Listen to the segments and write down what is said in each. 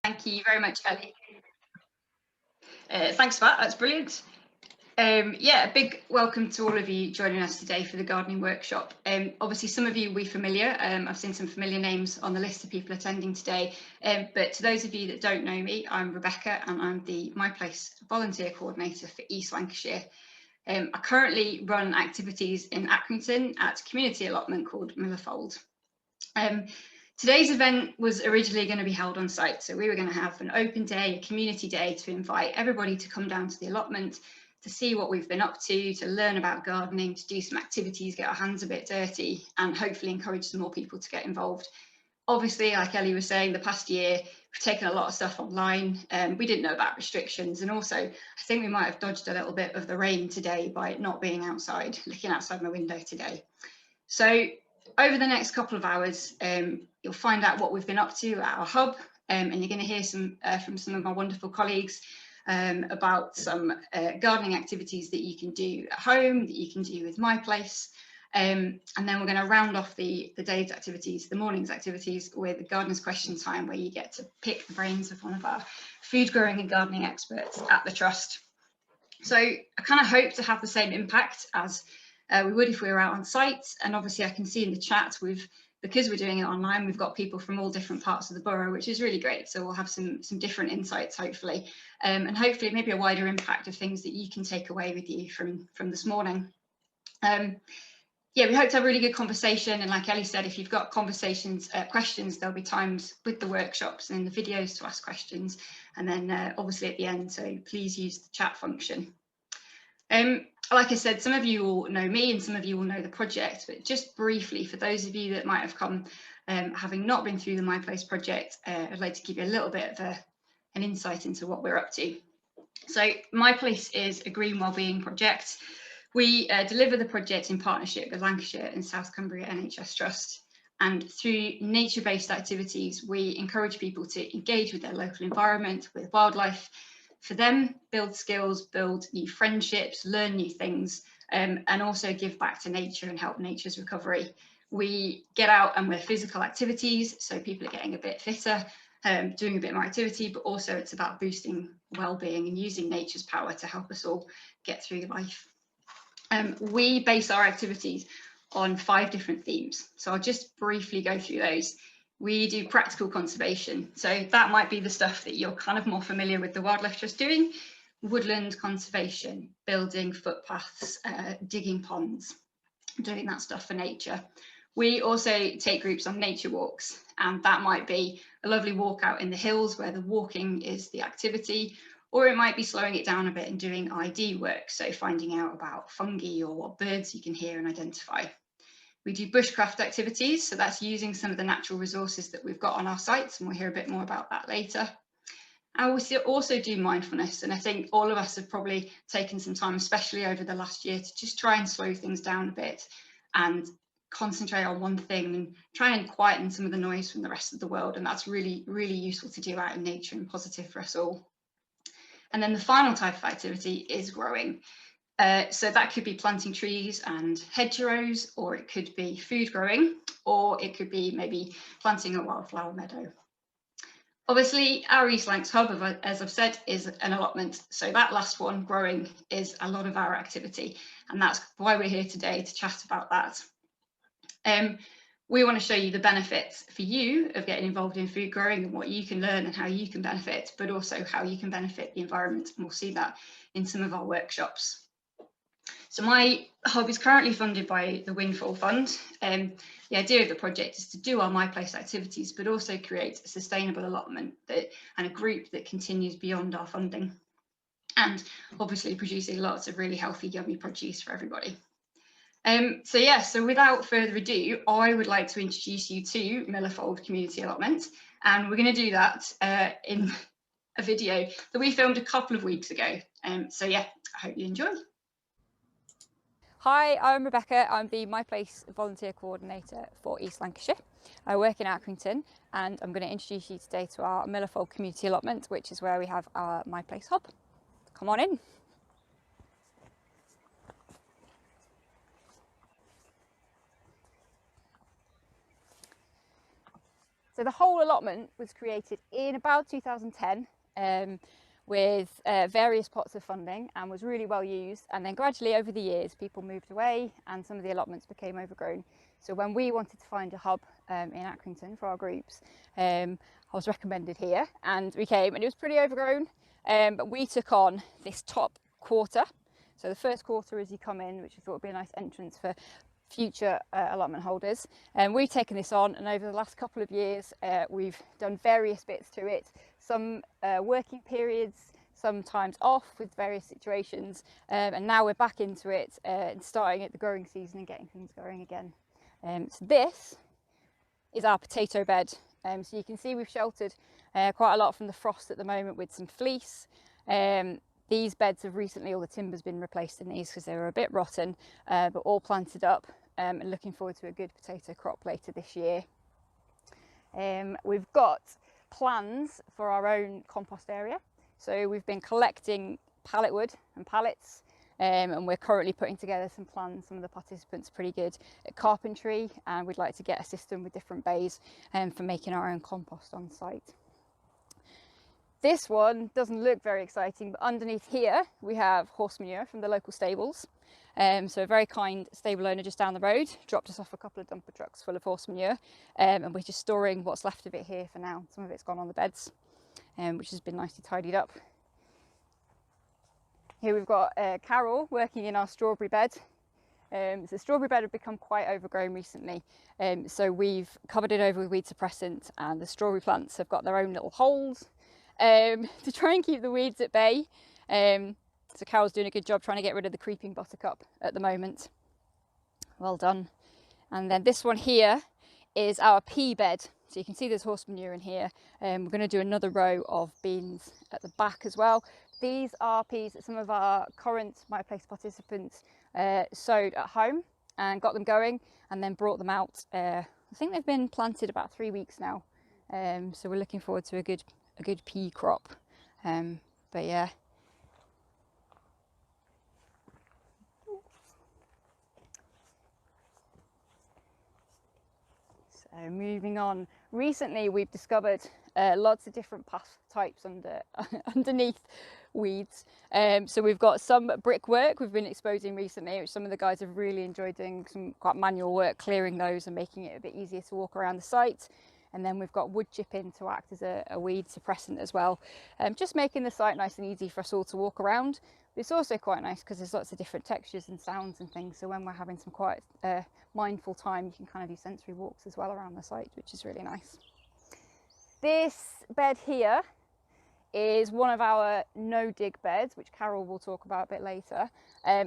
Thank you very much, Ellie. Thanks for that, that's brilliant. Yeah, a big welcome to all of you joining us today for the gardening workshop. Obviously, some of you will be familiar. I've seen some familiar names on the list of people attending today. But to those of you that don't know me, I'm Rebecca and I'm the Myplace volunteer coordinator for East Lancashire. I currently run activities in Accrington at a community allotment called Myplace. Today's event was originally going to be held on site, so we were going to have an open day, a community day, to invite everybody to come down to the allotment, to see what we've been up to learn about gardening, to do some activities, get our hands a bit dirty, and hopefully encourage some more people to get involved. Obviously, like Ellie was saying, the past year we've taken a lot of stuff online. We didn't know about restrictions, and also I think we might have dodged a little bit of the rain today by not being outside, looking outside my window today. So over the next couple of hours, you'll find out what we've been up to at our hub, and you're going to hear from some of my wonderful colleagues about some gardening activities that you can do at home, that you can do with Myplace. And then we're going to round off the day's activities, the morning's activities, with the gardener's question time, where you get to pick the brains of one of our food growing and gardening experts at the Trust. So I kind of hope to have the same impact as we would if we were out on site. And obviously I can see in the chat, because we're doing it online, we've got people from all different parts of the borough, which is really great. So we'll have some different insights, hopefully, and hopefully maybe a wider impact of things that you can take away with you from this morning. Yeah, we hope to have a really good conversation. And like Ellie said, if you've got questions, there'll be times with the workshops and in the videos to ask questions. And then obviously at the end, so please use the chat function. Like I said, some of you will know me and some of you will know the project, but just briefly, for those of you that might have come having not been through the Myplace project, I'd like to give you a little bit of an insight into what we're up to. So Myplace is a green wellbeing project. We deliver the project in partnership with Lancashire and South Cumbria NHS Trust. And through nature-based activities, we encourage people to engage with their local environment, with wildlife, for them, build skills, build new friendships, learn new things, and also give back to nature and help nature's recovery. We get out and we're physical activities, so people are getting a bit fitter, doing a bit more activity, but also it's about boosting well-being and using nature's power to help us all get through life. We base our activities on 5 different themes, so I'll just briefly go through those. We do practical conservation, so that might be the stuff that you're kind of more familiar with the Wildlife Trust doing: woodland conservation, building footpaths, digging ponds, doing that stuff for nature. We also take groups on nature walks, and that might be a lovely walk out in the hills where the walking is the activity, or it might be slowing it down a bit and doing ID work, so finding out about fungi or what birds you can hear and identify. We do bushcraft activities, so that's using some of the natural resources that we've got on our sites, and we'll hear a bit more about that later. And we also do mindfulness, and I think all of us have probably taken some time, especially over the last year, to just try and slow things down a bit and concentrate on one thing and try and quieten some of the noise from the rest of the world. And that's really, really useful to do out in nature and positive for us all. And then the final type of activity is growing. So that could be planting trees and hedgerows, or it could be food growing, or it could be maybe planting a wildflower meadow. Obviously, our East Lancs hub, as I've said, is an allotment. So that last one, growing, is a lot of our activity. And that's why we're here today, to chat about that. We want to show you the benefits for you of getting involved in food growing and what you can learn and how you can benefit, but also how you can benefit the environment. And we'll see that in some of our workshops. So my hub is currently funded by the Windfall Fund. The idea of the project is to do our Myplace activities, but also create a sustainable allotment and a group that continues beyond our funding, and obviously producing lots of really healthy, yummy produce for everybody. So without further ado, I would like to introduce you to Myplace Community Allotment, and we're going to do that in a video that we filmed a couple of weeks ago. So yeah, I hope you enjoy. Hi, I'm Rebecca. I'm the Myplace volunteer coordinator for East Lancashire. I work in Accrington, and I'm going to introduce you today to our Myplace community allotment, which is where we have our Myplace hub. Come on in. So the whole allotment was created in about 2010 with various pots of funding, and was really well used. And then gradually over the years, people moved away and some of the allotments became overgrown. So when we wanted to find a hub in Accrington for our groups, I was recommended here, and we came, and it was pretty overgrown. But we took on this top quarter. So the first quarter as you come in, which I thought would be a nice entrance for future allotment holders. And we've taken this on, and over the last couple of years we've done various bits to it, some working periods, sometimes off with various situations, and now we're back into it and starting at the growing season and getting things going again. So this is our potato bed. So you can see we've sheltered quite a lot from the frost at the moment with some fleece. These beds have recently, all the timber's been replaced in these because they were a bit rotten, but all planted up, and looking forward to a good potato crop later this year. We've got plans for our own compost area. So we've been collecting pallet wood and pallets, and we're currently putting together some plans. Some of the participants are pretty good at carpentry, and we'd like to get a system with different bays for making our own compost on site. This one doesn't look very exciting, but underneath here we have horse manure from the local stables. So a very kind stable owner just down the road dropped us off a couple of dumper trucks full of horse manure, and we're just storing what's left of it here for now. Some of it's gone on the beds, which has been nicely tidied up. Here we've got Carol working in our strawberry bed. So the strawberry bed had become quite overgrown recently, so we've covered it over with weed suppressant, and the strawberry plants have got their own little holes to try and keep the weeds at bay. So Carol's doing a good job trying to get rid of the creeping buttercup at the moment. Well done. And then this one here is our pea bed. So you can see there's horse manure in here. We're going to do another row of beans at the back as well. These are peas that some of our current Myplace participants sowed at home and got them going, and then brought them out. I think they've been planted about 3 weeks now. So we're looking forward to a good pea crop. But yeah. So moving on, recently we've discovered lots of different path types underneath weeds. So we've got some brickwork we've been exposing recently, which some of the guys have really enjoyed doing, some quite manual work clearing those and making it a bit easier to walk around the site. And then we've got wood chipping to act as a weed suppressant as well, just making the site nice and easy for us all to walk around. But it's also quite nice because there's lots of different textures and sounds and things, so when we're having some quite mindful time, you can kind of do sensory walks as well around the site, which is really nice. This bed here is one of our no dig beds, which Carol will talk about a bit later.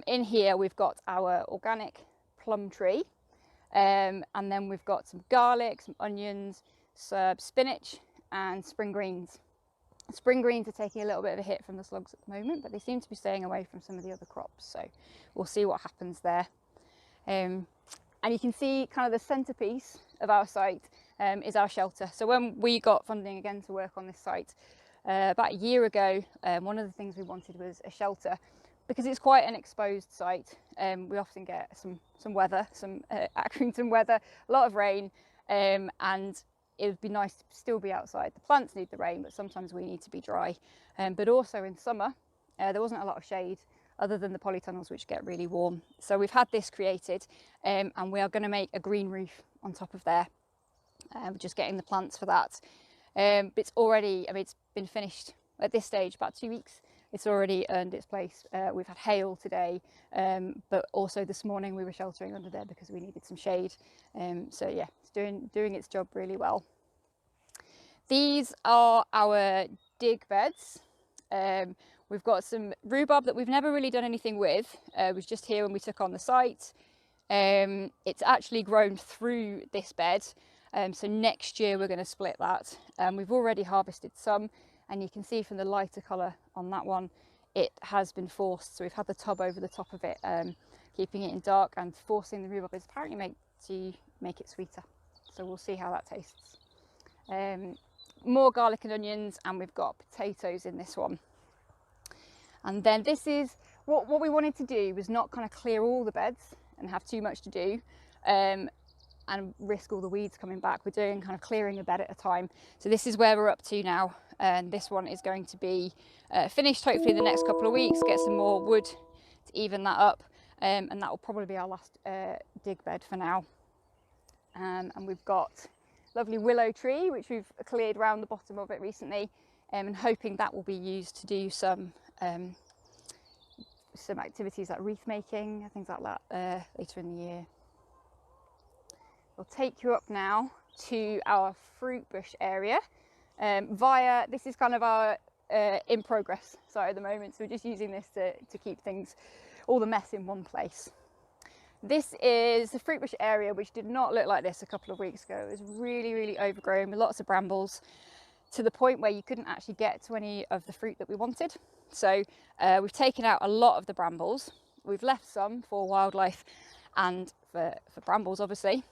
In here we've got our organic plum tree, and then we've got some garlic, some onions, some spinach and spring greens. Spring greens are taking a little bit of a hit from the slugs at the moment, but they seem to be staying away from some of the other crops, so we'll see what happens there. And you can see kind of the centerpiece of our site is our shelter. So when we got funding again to work on this site about a year ago, one of the things we wanted was a shelter, because it's quite an exposed site. We often get some weather, some Accrington weather, a lot of rain, and it would be nice to still be outside. The plants need the rain, but sometimes we need to be dry. But also in summer, there wasn't a lot of shade other than the polytunnels, which get really warm. So we've had this created, and we are going to make a green roof on top of there. We're just getting the plants for that. But it's already, I mean, it's been finished at this stage about 2 weeks. It's already earned its place. We've had hail today, but also this morning we were sheltering under there because we needed some shade. So yeah, it's doing its job really well. These are our dig beds. We've got some rhubarb that we've never really done anything with. It was just here when we took on the site. It's actually grown through this bed. So next year we're going to split that. We've already harvested some, and you can see from the lighter colour on that one, it has been forced. So we've had the tub over the top of it, keeping it in dark, and forcing the rhubarb is apparently meant to make it sweeter. So we'll see how that tastes. More garlic and onions, and we've got potatoes in this one. And then this is what we wanted to do, was not kind of clear all the beds and have too much to do. and risk all the weeds coming back. We're doing kind of clearing a bed at a time. So this is where we're up to now, and this one is going to be finished hopefully in the next couple of weeks, get some more wood to even that up, and that will probably be our last dig bed for now. And we've got lovely willow tree which we've cleared around the bottom of it recently, and hoping that will be used to do some activities like wreath making, things like that later in the year. I'll take you up now to our fruit bush area via, this is kind of our in progress site at the moment, so we're just using this to keep things, all the mess in one place. This is the fruit bush area, which did not look like this a couple of weeks ago. It was really, really overgrown with lots of brambles, to the point where you couldn't actually get to any of the fruit that we wanted. So we've taken out a lot of the brambles. We've left some for wildlife and for brambles, obviously,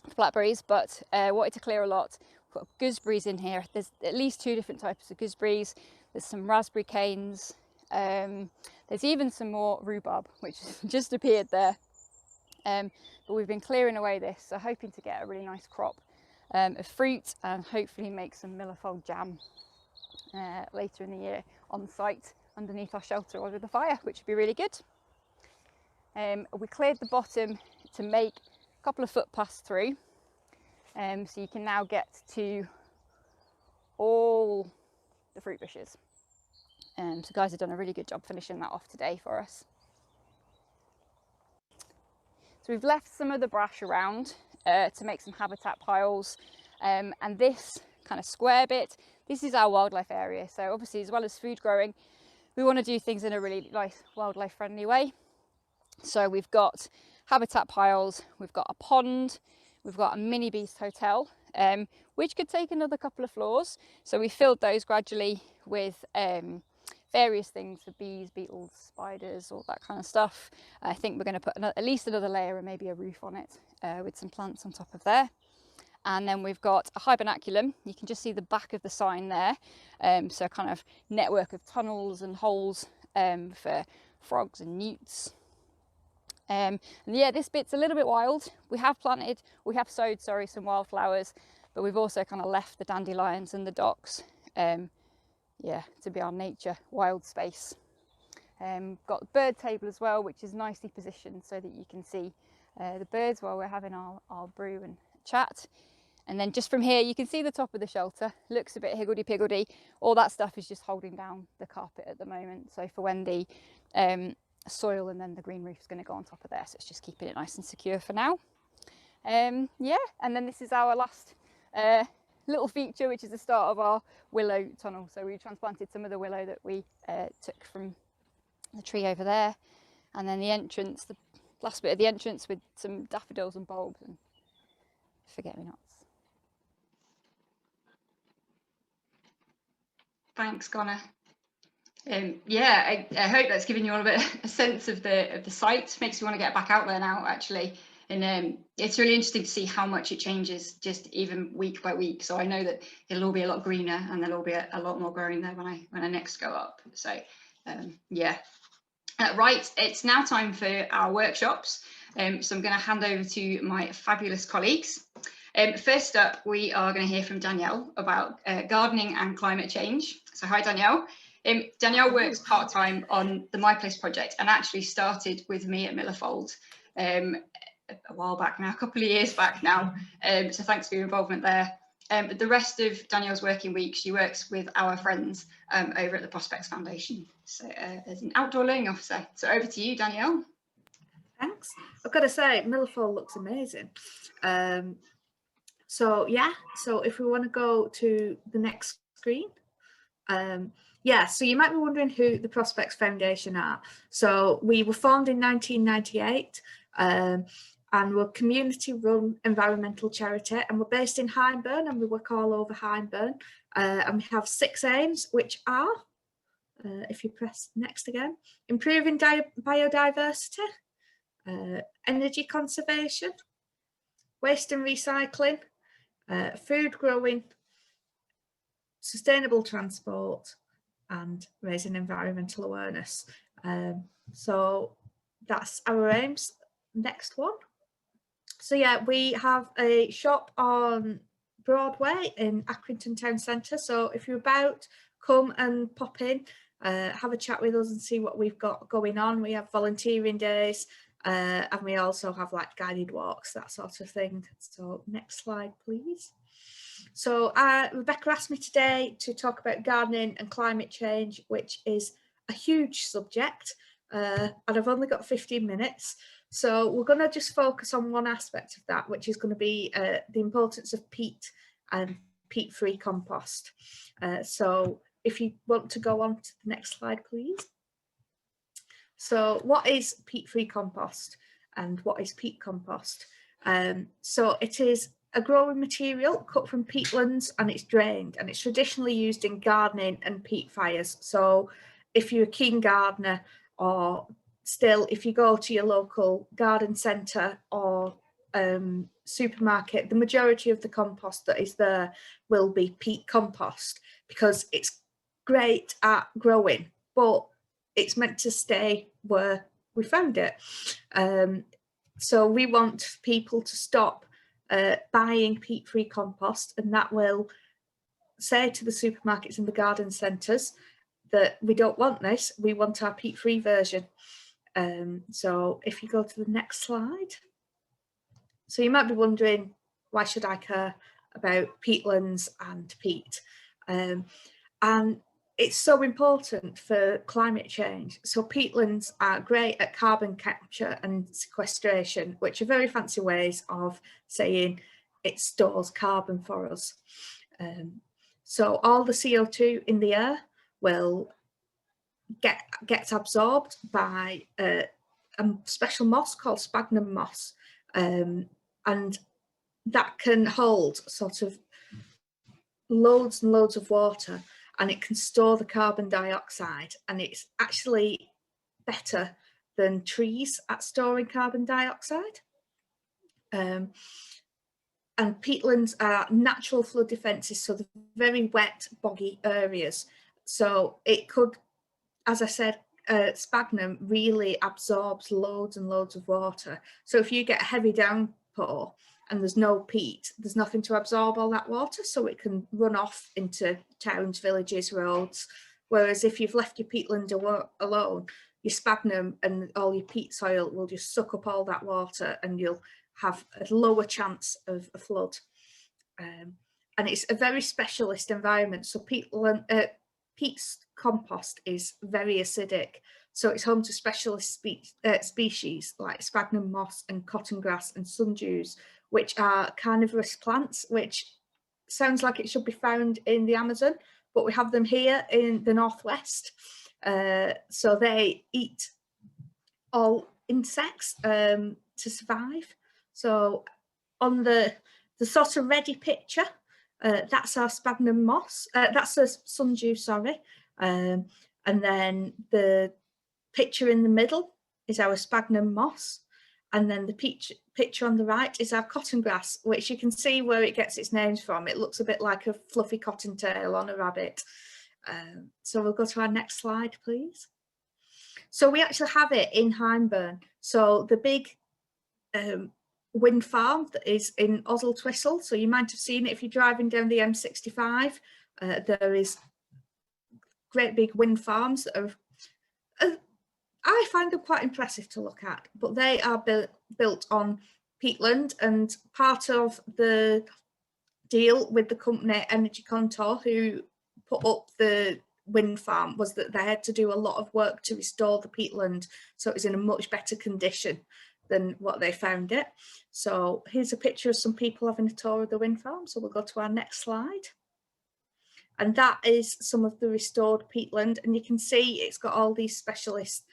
for blackberries, but wanted to clear a lot. We've got gooseberries in here. There's at least 2 different types of gooseberries. There's some raspberry canes. There's even some more rhubarb, which just appeared there. But we've been clearing away this, so hoping to get a really nice crop of fruit and hopefully make some millerfold jam later in the year on site underneath our shelter or with the fire, which would be really good. We cleared the bottom to make a couple of footpaths through, so you can now get to all the fruit bushes. So guys have done a really good job finishing that off today for us. So we've left some of the brash around to make some habitat piles, and this kind of square bit, this is our wildlife area. So obviously, as well as food growing, we want to do things in a really nice wildlife friendly way. So we've got habitat piles, we've got a pond, we've got a mini beast hotel, which could take another couple of floors. So we filled those gradually with various things for bees, beetles, spiders, all that kind of stuff. I think we're going to put at least another layer and maybe a roof on it with some plants on top of there. And then we've got a hibernaculum. You can just see the back of the sign there. So kind of network of tunnels and holes for frogs and newts. And yeah, this bit's a little bit wild. We have sowed some wildflowers, but we've also kind of left the dandelions and the docks, yeah, to be our nature wild space. Got the bird table as well, which is nicely positioned so that you can see the birds while we're having our brew and chat. And then just from here, you can see the top of the shelter. Looks a bit higgledy-piggledy. All that stuff is just holding down the carpet at the moment. So for when the soil and then the green roof is going to go on top of there. So it's just keeping it nice and secure for now. Yeah, and then this is our last little feature, which is the start of our willow tunnel. So we transplanted some of the willow that we took from the tree over there. And then the entrance, the last bit of the entrance with some daffodils and bulbs and forget-me-nots. Thanks, Connor. Yeah, I hope that's given you all a sense of the site. Makes me want to get back out there now, actually. And it's really interesting to see how much it changes just even week by week. So I know that it'll all be a lot greener and there'll all be a lot more growing there when I next go up. So yeah. Right, it's now time for our workshops. So I'm going to hand over to my fabulous colleagues. First up, we are going to hear from Danielle about gardening and climate change. So hi, Danielle. Danielle works part-time on the Myplace project and actually started with me at Millerfold a while back now, a couple of years back now. So thanks for your involvement there. The rest of Danielle's working week, she works with our friends over at the Prospects Foundation. So as an outdoor learning officer. So over to you, Danielle. Thanks. I've got to say, Millerfold looks amazing. So yeah, so if we want to go to the next screen. Yeah, so you might be wondering who the Prospects Foundation are. So we were formed in 1998 and we're a community-run environmental charity, and we're based in Hyndburn, and we work all over Hyndburn. And we have 6 aims, which are, if you press next again, improving biodiversity, energy conservation, waste and recycling, food growing, sustainable transport, and raising environmental awareness. So that's our aims. Next one. So yeah, we have a shop on Broadway in Accrington Town Centre. So if you're about, come and pop in, have a chat with us and see what we've got going on. We have volunteering days, and we also have like guided walks, that sort of thing. So next slide, please. So Rebecca asked me today to talk about gardening and climate change, which is a huge subject, and I've only got 15 minutes. So we're going to just focus on one aspect of that, which is going to be the importance of peat and peat-free compost. So if you want to go on to the next slide, please. So what is peat-free compost and what is peat compost? So it is a growing material cut from peatlands, and it's drained, and it's traditionally used in gardening and peat fires. So if you're a keen gardener, or still if you go to your local garden centre or supermarket, the majority of the compost that is there will be peat compost, because it's great at growing, but it's meant to stay where we found it. So we want people to stop buying peat-free compost, and that will say to the supermarkets and the garden centres that we don't want this, we want our peat-free version. So if you go to the next slide. So you might be wondering, why should I care about peatlands and peat? And it's so important for climate change. So peatlands are great at carbon capture and sequestration, which are very fancy ways of saying it stores carbon for us. So all the CO2 in the air will gets absorbed by a special moss called sphagnum moss, and that can hold sort of loads and loads of water, and it can store the carbon dioxide, and it's actually better than trees at storing carbon dioxide. And peatlands are natural flood defences, so the very wet, boggy areas. So it could, as I said, sphagnum really absorbs loads and loads of water. So if you get a heavy downpour and there's no peat, there's nothing to absorb all that water, so it can run off into towns, villages, roads. Whereas if you've left your peatland alone, your sphagnum and all your peat soil will just suck up all that water, and you'll have a lower chance of a flood. And it's a very specialist environment. So peat's compost is very acidic. So it's home to specialist species like sphagnum moss and cotton grass and sundews, which are carnivorous plants, which sounds like it should be found in the Amazon, but we have them here in the northwest. So they eat all insects to survive. So on the sort of ready picture, that's our sphagnum moss, that's a sundew, sorry. And then the picture in the middle is our sphagnum moss. And then the picture on the right is our cotton grass, which you can see where it gets its names from. It looks a bit like a fluffy cottontail on a rabbit. So we'll go to our next slide, please. So we actually have it in Hyndburn. So the big wind farm that is in Oswald-Twistle. So you might have seen it if you're driving down the M65. There is great big wind farms that are, I find them quite impressive to look at, but they are built on peatland, and part of the deal with the company Energy Contour, who put up the wind farm, was that they had to do a lot of work to restore the peatland, so it was in a much better condition than what they found it. So here's a picture of some people having a tour of the wind farm. So we'll go to our next slide. And that is some of the restored peatland, and you can see it's got all these specialist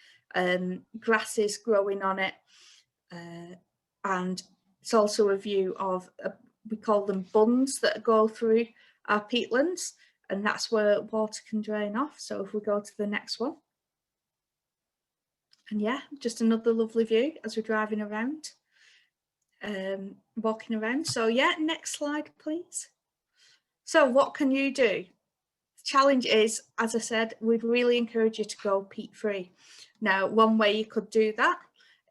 grasses growing on it, and it's also a view of we call them bunds that go through our peatlands, and that's where water can drain off. So if we go to the next one, and yeah, just another lovely view as we're driving around, walking around. So yeah, next slide please. So what can you do? The challenge is, as I said, we'd really encourage you to go peat free. Now, one way you could do that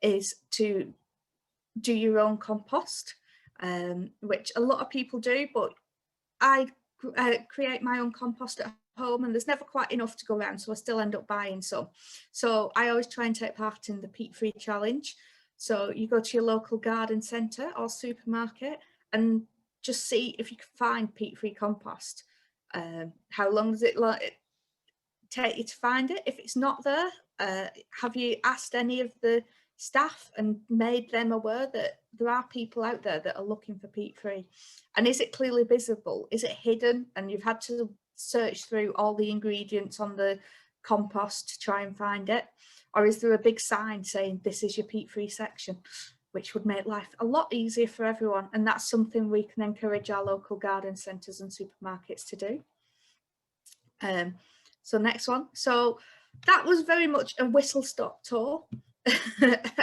is to do your own compost, which a lot of people do, but I create my own compost at home, and there's never quite enough to go around, so I still end up buying some. So I always try and take part in the peat-free challenge. So you go to your local garden centre or supermarket and just see if you can find peat-free compost. How long does it take you to find it? If it's not there, have you asked any of the staff and made them aware that there are people out there that are looking for peat-free? And is it clearly visible? Is it hidden and you've had to search through all the ingredients on the compost to try and find it? Or is there a big sign saying this is your peat-free section, which would make life a lot easier for everyone? And that's something we can encourage our local garden centres and supermarkets to do. So next one. So that was very much a whistle-stop tour.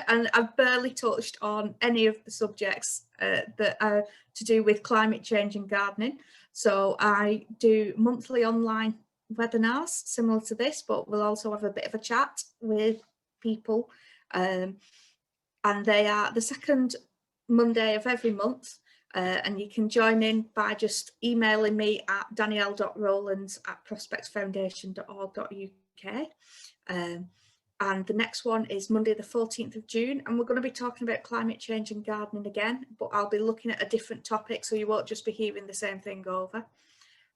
And I've barely touched on any of the subjects that are to do with climate change and gardening. So I do monthly online webinars similar to this, but we'll also have a bit of a chat with people. And they are the second Monday of every month. And you can join in by just emailing me at danielle.rowlands@prospectsfoundation.org.uk. And the next one is Monday the 14th of June, and we're going to be talking about climate change and gardening again, but I'll be looking at a different topic, so you won't just be hearing the same thing over.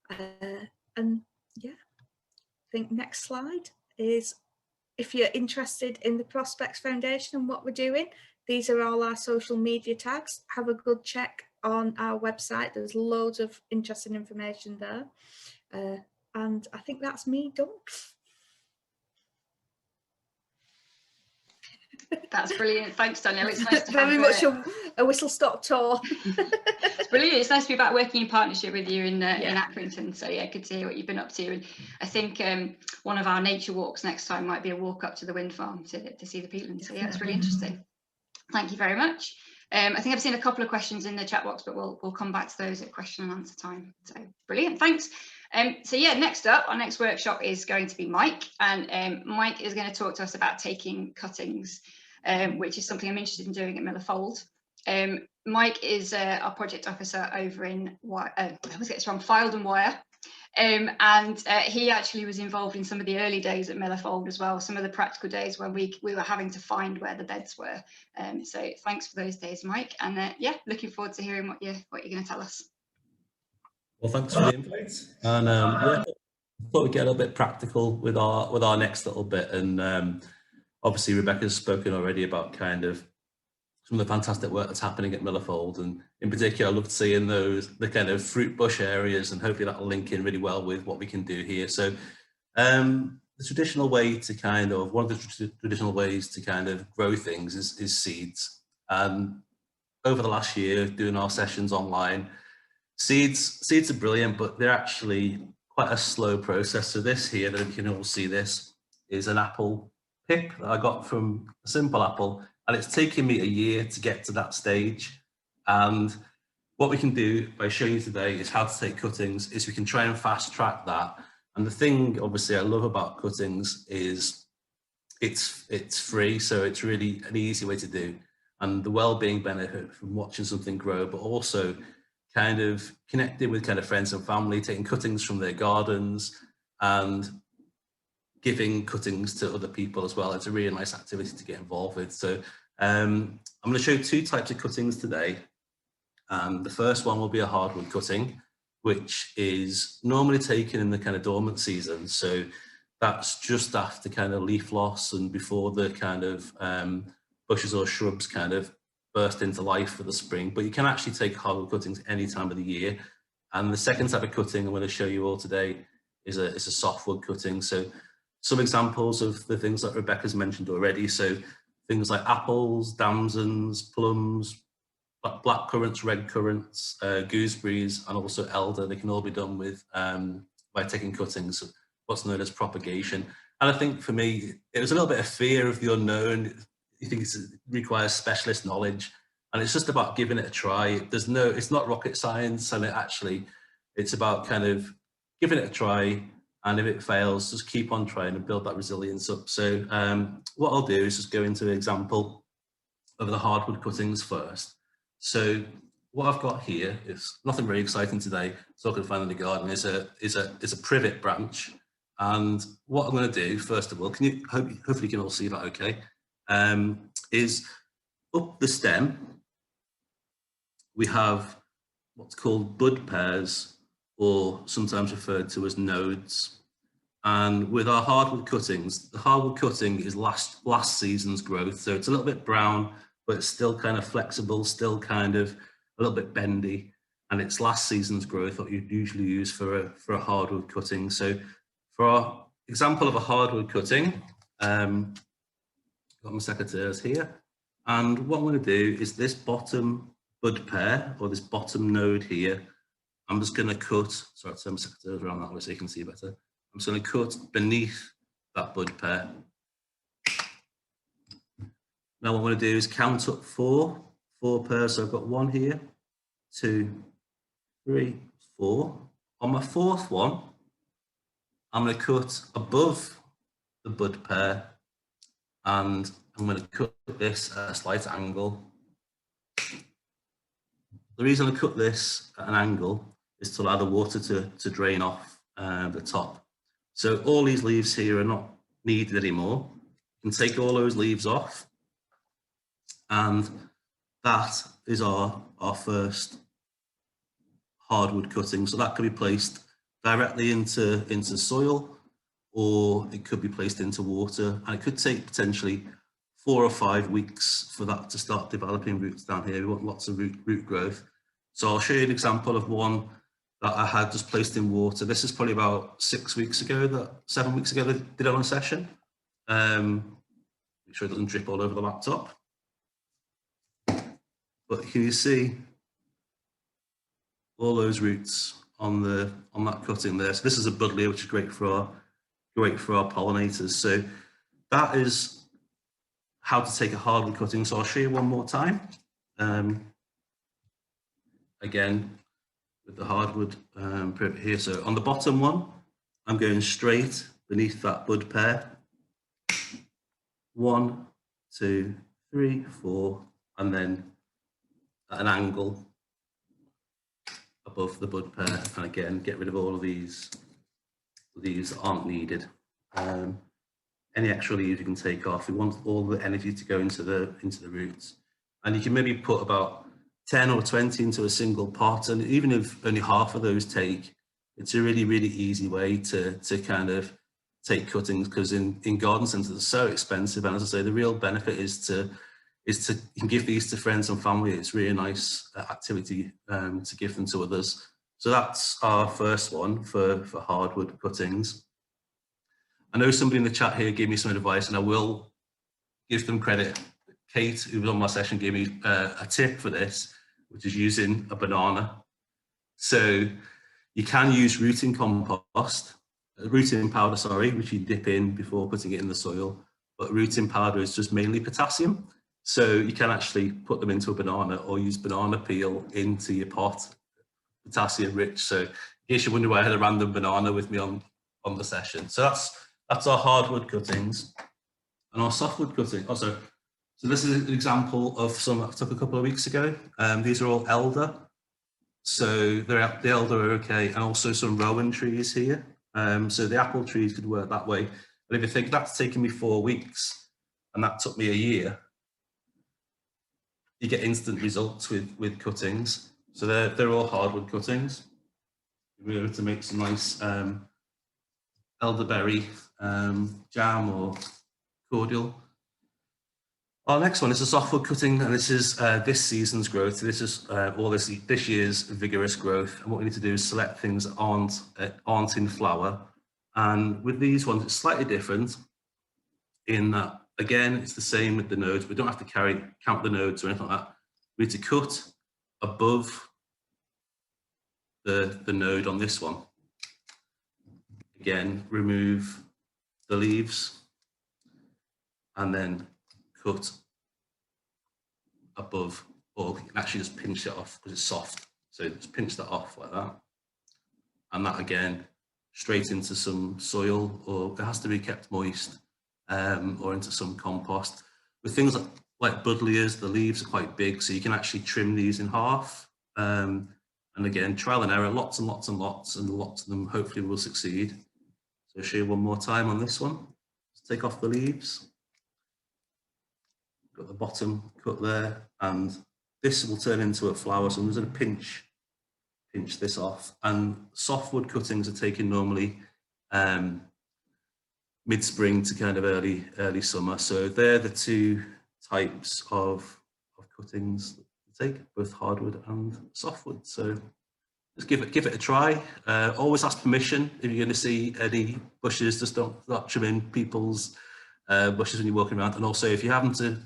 And yeah, I think next slide is, if you're interested in the Prospects Foundation and what we're doing, these are all our social media tags. Have a good check on our website. There's loads of interesting information there. And I think that's me done. That's brilliant. Thanks, Danielle. It's nice to very have much a whistle-stop tour. It's brilliant. It's nice to be back working in partnership with you in Accrington. So yeah, good to hear what you've been up to. And I think one of our nature walks next time might be a walk up to the wind farm to see the peatlands. So yeah, it's really interesting. Thank you very much. I think I've seen a couple of questions in the chat box, but we'll come back to those at question and answer time. So brilliant, thanks. So yeah, next up, our next workshop is going to be Mike, and Mike is going to talk to us about taking cuttings, which is something I'm interested in doing at Miller Fold. Mike is our project officer over in Fylde and Wyre. And he actually was involved in some of the early days at Miller Fold as well, some of the practical days when we were having to find where the beds were. So thanks for those days, Mike. And yeah, looking forward to hearing what you're going to tell us. Well, thanks for the invite. And yeah, I thought we'd get a little bit practical with our next little bit. And obviously Rebecca's spoken already about kind of some of the fantastic work that's happening at Miller Fold, and in particular I loved seeing the kind of fruit bush areas, and hopefully that'll link in really well with what we can do here. So the traditional way to kind of, one of the traditional ways to kind of grow things is seeds. And over the last year doing our sessions online, seeds are brilliant, but they're actually quite a slow process. So this here, that you can all see, this is an apple pip that I got from a simple apple. And it's taken me a year to get to that stage. And what we can do by showing you today is how to take cuttings, is we can try and fast track that. And the thing obviously I love about cuttings is it's free, so it's really an easy way to do. And the well-being benefit from watching something grow, but also kind of connecting with kind of friends and family, taking cuttings from their gardens and giving cuttings to other people as well. It's a really nice activity to get involved with. So I'm going to show you two types of cuttings today. The first one will be a hardwood cutting, which is normally taken in the kind of dormant season. So that's just after kind of leaf loss and before the kind of bushes or shrubs kind of burst into life for the spring. But you can actually take hardwood cuttings any time of the year. And the second type of cutting I'm going to show you all today is a softwood cutting. So some examples of the things that Rebecca's mentioned already. So things like apples, damsons, plums, black currants, red currants, gooseberries, and also elder. They can all be done with by taking cuttings, what's known as propagation. And I think for me, it was a little bit of fear of the unknown. You think it requires specialist knowledge, and it's just about giving it a try. It's not rocket science, and it's about kind of giving it a try. And if it fails, just keep on trying and build that resilience up. So what I'll do is just go into an example the hardwood cuttings first. So what I've got here is nothing very exciting today. So I can find in the garden is a privet branch. And what I'm going to do, first of all, hopefully you can all see that okay, is up the stem, we have what's called bud pairs, or sometimes referred to as nodes. And with our hardwood cuttings, the hardwood cutting is last season's growth. So it's a little bit brown, but it's still kind of flexible, still kind of a little bit bendy. And it's last season's growth that you'd usually use for a hardwood cutting. So for our example of a hardwood cutting, got my secateurs here. And what I'm going to do is this bottom bud pair, or this bottom node here, I'm just going to cut, sorry, I'll turn my secateurs around that way so you can see better. I'm just going to cut beneath that bud pair. Now what I'm going to do is count up four pairs. So I've got 1 here, 2, 3, 4. On my 4th one, I'm going to cut above the bud pair, and I'm going to cut this at a slight angle. The reason I cut this at an angle is to allow the water to drain off the top. So all these leaves here are not needed anymore. You can take all those leaves off, and that is our first hardwood cutting. So that can be placed directly into soil, or it could be placed into water, and it could take potentially 4 or 5 weeks for that to start developing roots down here. We want lots of root growth. So I'll show you an example of one that I had just placed in water. This is probably about 7 weeks ago that I did on a session. Make sure it doesn't drip all over the laptop. But can you see all those roots on that cutting there? So this is a buddleia, which is great for our pollinators. So that is how to take a hardwood cutting. So I'll show you one more time. Again, with the hardwood privet here. So on the bottom one, I'm going straight beneath that bud pair. 1, 2, 3, 4, and then at an angle above the bud pair. And again, get rid of all of these that aren't needed. Any extra leaves you can take off. We want all the energy to go into the roots. And you can maybe put about 10 or 20 into a single pot, and even if only half of those take, it's a really, really easy way to kind of take cuttings, because in garden centres they're so expensive. And as I say, the real benefit is to you can give these to friends and family. It's really nice activity to give them to others. So that's our first one for hardwood cuttings. I know somebody in the chat here gave me some advice, and I will give them credit. Kate, who was on my session, gave me a tip for this, which is using a banana. So you can use rooting powder, which you dip in before putting it in the soil. But rooting powder is just mainly potassium. So you can actually put them into a banana, or use banana peel into your pot, potassium rich. So in case you wonder why I had a random banana with me on the session. So that's our hardwood cuttings. And our softwood cutting, also, so this is an example of some I took a couple of weeks ago. These are all elder. So the elder are okay, and also some rowan trees here. So the apple trees could work that way. But if you think that's taken me 4 weeks, and that took me a year, you get instant results with cuttings. So they're all hardwood cuttings. We're able to make some nice elderberry jam or cordial. Our next one is a softwood cutting, and this is this season's growth. This is all this year's vigorous growth. And what we need to do is select things that aren't in flower. And with these ones, it's slightly different in that, again, it's the same with the nodes. We don't have to count the nodes or anything like that. We need to cut above the node on this one. Again, remove the leaves, and then cut above, or you can actually just pinch it off because it's soft. So just pinch that off like that. And that again, straight into some soil, or it has to be kept moist, or into some compost. With things like like buddleias, the leaves are quite big, so you can actually trim these in half. And again, trial and error, lots and lots and lots, and lots of them hopefully will succeed. So I'll show you one more time on this one. Let's take off the leaves. Got the bottom cut there, and this will turn into a flower. So I'm just going to pinch this off. And softwood cuttings are taken normally mid-spring to kind of early summer. So they're the two types of cuttings to take, both hardwood and softwood. So just give it a try. Always ask permission if you're going to see any bushes. Just don't trim in people's bushes when you're walking around. And also, if you're having to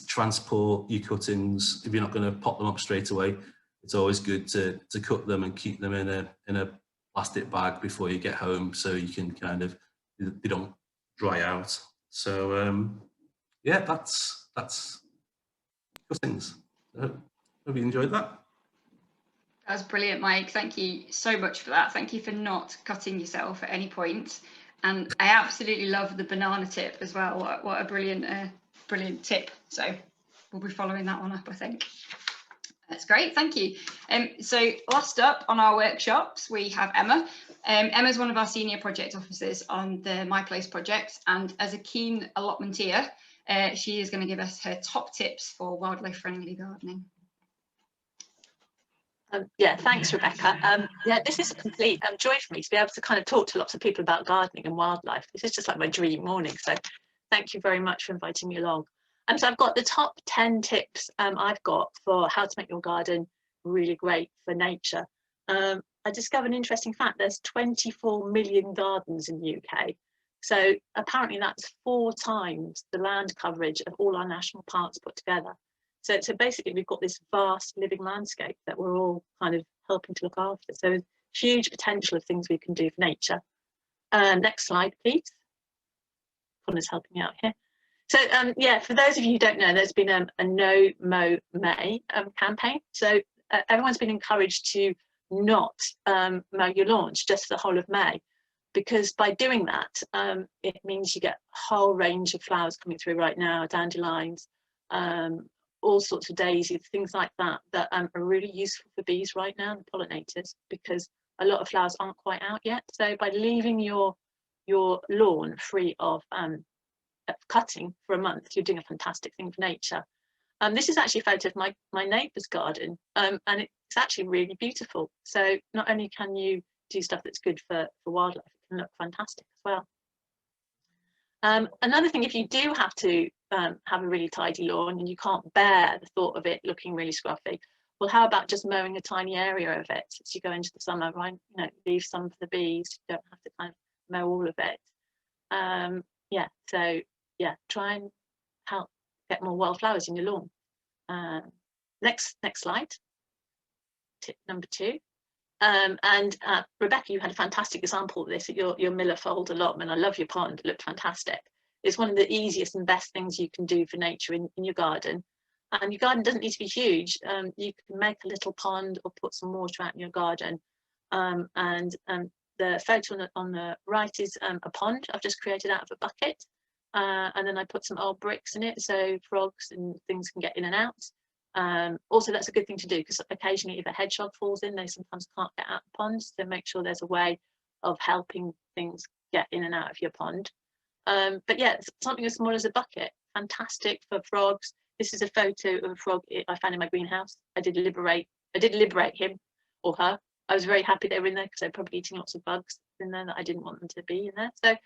transport your cuttings, if you're not going to pop them up straight away, it's always good to cut them and keep them in a plastic bag before you get home, so you can kind of, they don't dry out. So yeah, that's cuttings. Hope you enjoyed that. That was brilliant, Mike. Thank you so much for that. Thank you for not cutting yourself at any point. And I absolutely love the banana tip as well. What a brilliant tip. So we'll be following that one up, I think. That's great, thank you. So last up on our workshops, we have Emma. Emma's one of our senior project officers on the Myplace project, and as a keen allotmenteer, she is going to give us her top tips for wildlife-friendly gardening. Yeah, thanks, Rebecca. Yeah, this is a complete joy for me to be able to kind of talk to lots of people about gardening and wildlife. This is just like my dream morning. So thank you very much for inviting me along. So I've got the top 10 tips I've got for how to make your garden really great for nature. I discovered an interesting fact. There's 24 million gardens in the UK. So apparently that's 4 times the land coverage of all our national parks put together. So basically we've got this vast living landscape that we're all kind of helping to look after. So huge potential of things we can do for nature. Next slide, please. Connor's helping me out here. So yeah, for those of you who don't know, there's been a No Mow May campaign. So everyone's been encouraged to not mow your lawns just for the whole of May, because by doing that, it means you get a whole range of flowers coming through right now, dandelions, all sorts of daisies, things like that, that are really useful for bees right now, the pollinators, because a lot of flowers aren't quite out yet. So by leaving your lawn free of cutting for a month, you're doing a fantastic thing for nature. This is actually a photo of my neighbour's garden, and it's actually really beautiful. So not only can you do stuff that's good for wildlife, it can look fantastic as well. Another thing, if you do have to have a really tidy lawn and you can't bear the thought of it looking really scruffy, well, how about just mowing a tiny area of it as you go into the summer, right? You know, leave some for the bees. You don't have to kind of mow all of it. Yeah, so yeah, try and help get more wildflowers in your lawn. Next slide. Tip number 2. Rebecca, you had a fantastic example of this at your Myplace allotment. I love your pond, it looked fantastic. It's one of the easiest and best things you can do for nature in your garden. And your garden doesn't need to be huge. You can make a little pond or put some water out in your garden. The photo on the right is a pond I've just created out of a bucket. And then I put some old bricks in it so frogs and things can get in and out. Also, that's a good thing to do, because occasionally if a hedgehog falls in, they sometimes can't get out of the pond. So make sure there's a way of helping things get in and out of your pond. But yeah, something as small as a bucket, fantastic for frogs. This is a photo of a frog I found in my greenhouse. I did liberate him or her. I was very happy they were in there because they're probably eating lots of bugs in there that I didn't want them to be in there. So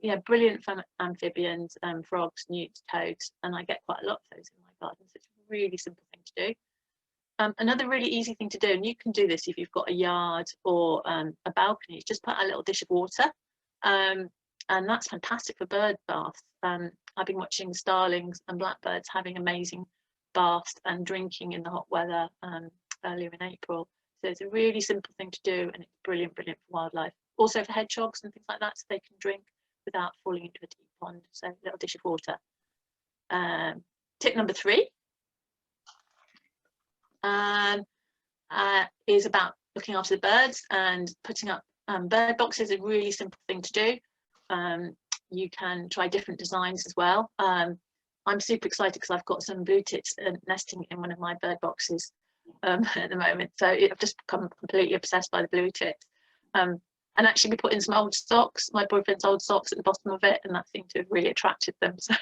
yeah, brilliant for amphibians, frogs, newts, toads, and I get quite a lot of those in my garden. So it's a really simple thing to do. Another really easy thing to do, and you can do this if you've got a yard or a balcony, is just put a little dish of water. And that's fantastic for bird baths. I've been watching starlings and blackbirds having amazing baths and drinking in the hot weather earlier in April. So it's a really simple thing to do, and it's brilliant for wildlife. Also for hedgehogs and things like that, so they can drink without falling into a deep pond. So a little dish of water. Tip number 3 is about looking after the birds, and putting up bird boxes is a really simple thing to do. You can try different designs as well. I'm super excited because I've got some blue tits nesting in one of my bird boxes at the moment. So I've just become completely obsessed by the blue tits. And actually we put in some old socks, my boyfriend's old socks at the bottom of it, and that seemed to have really attracted them. So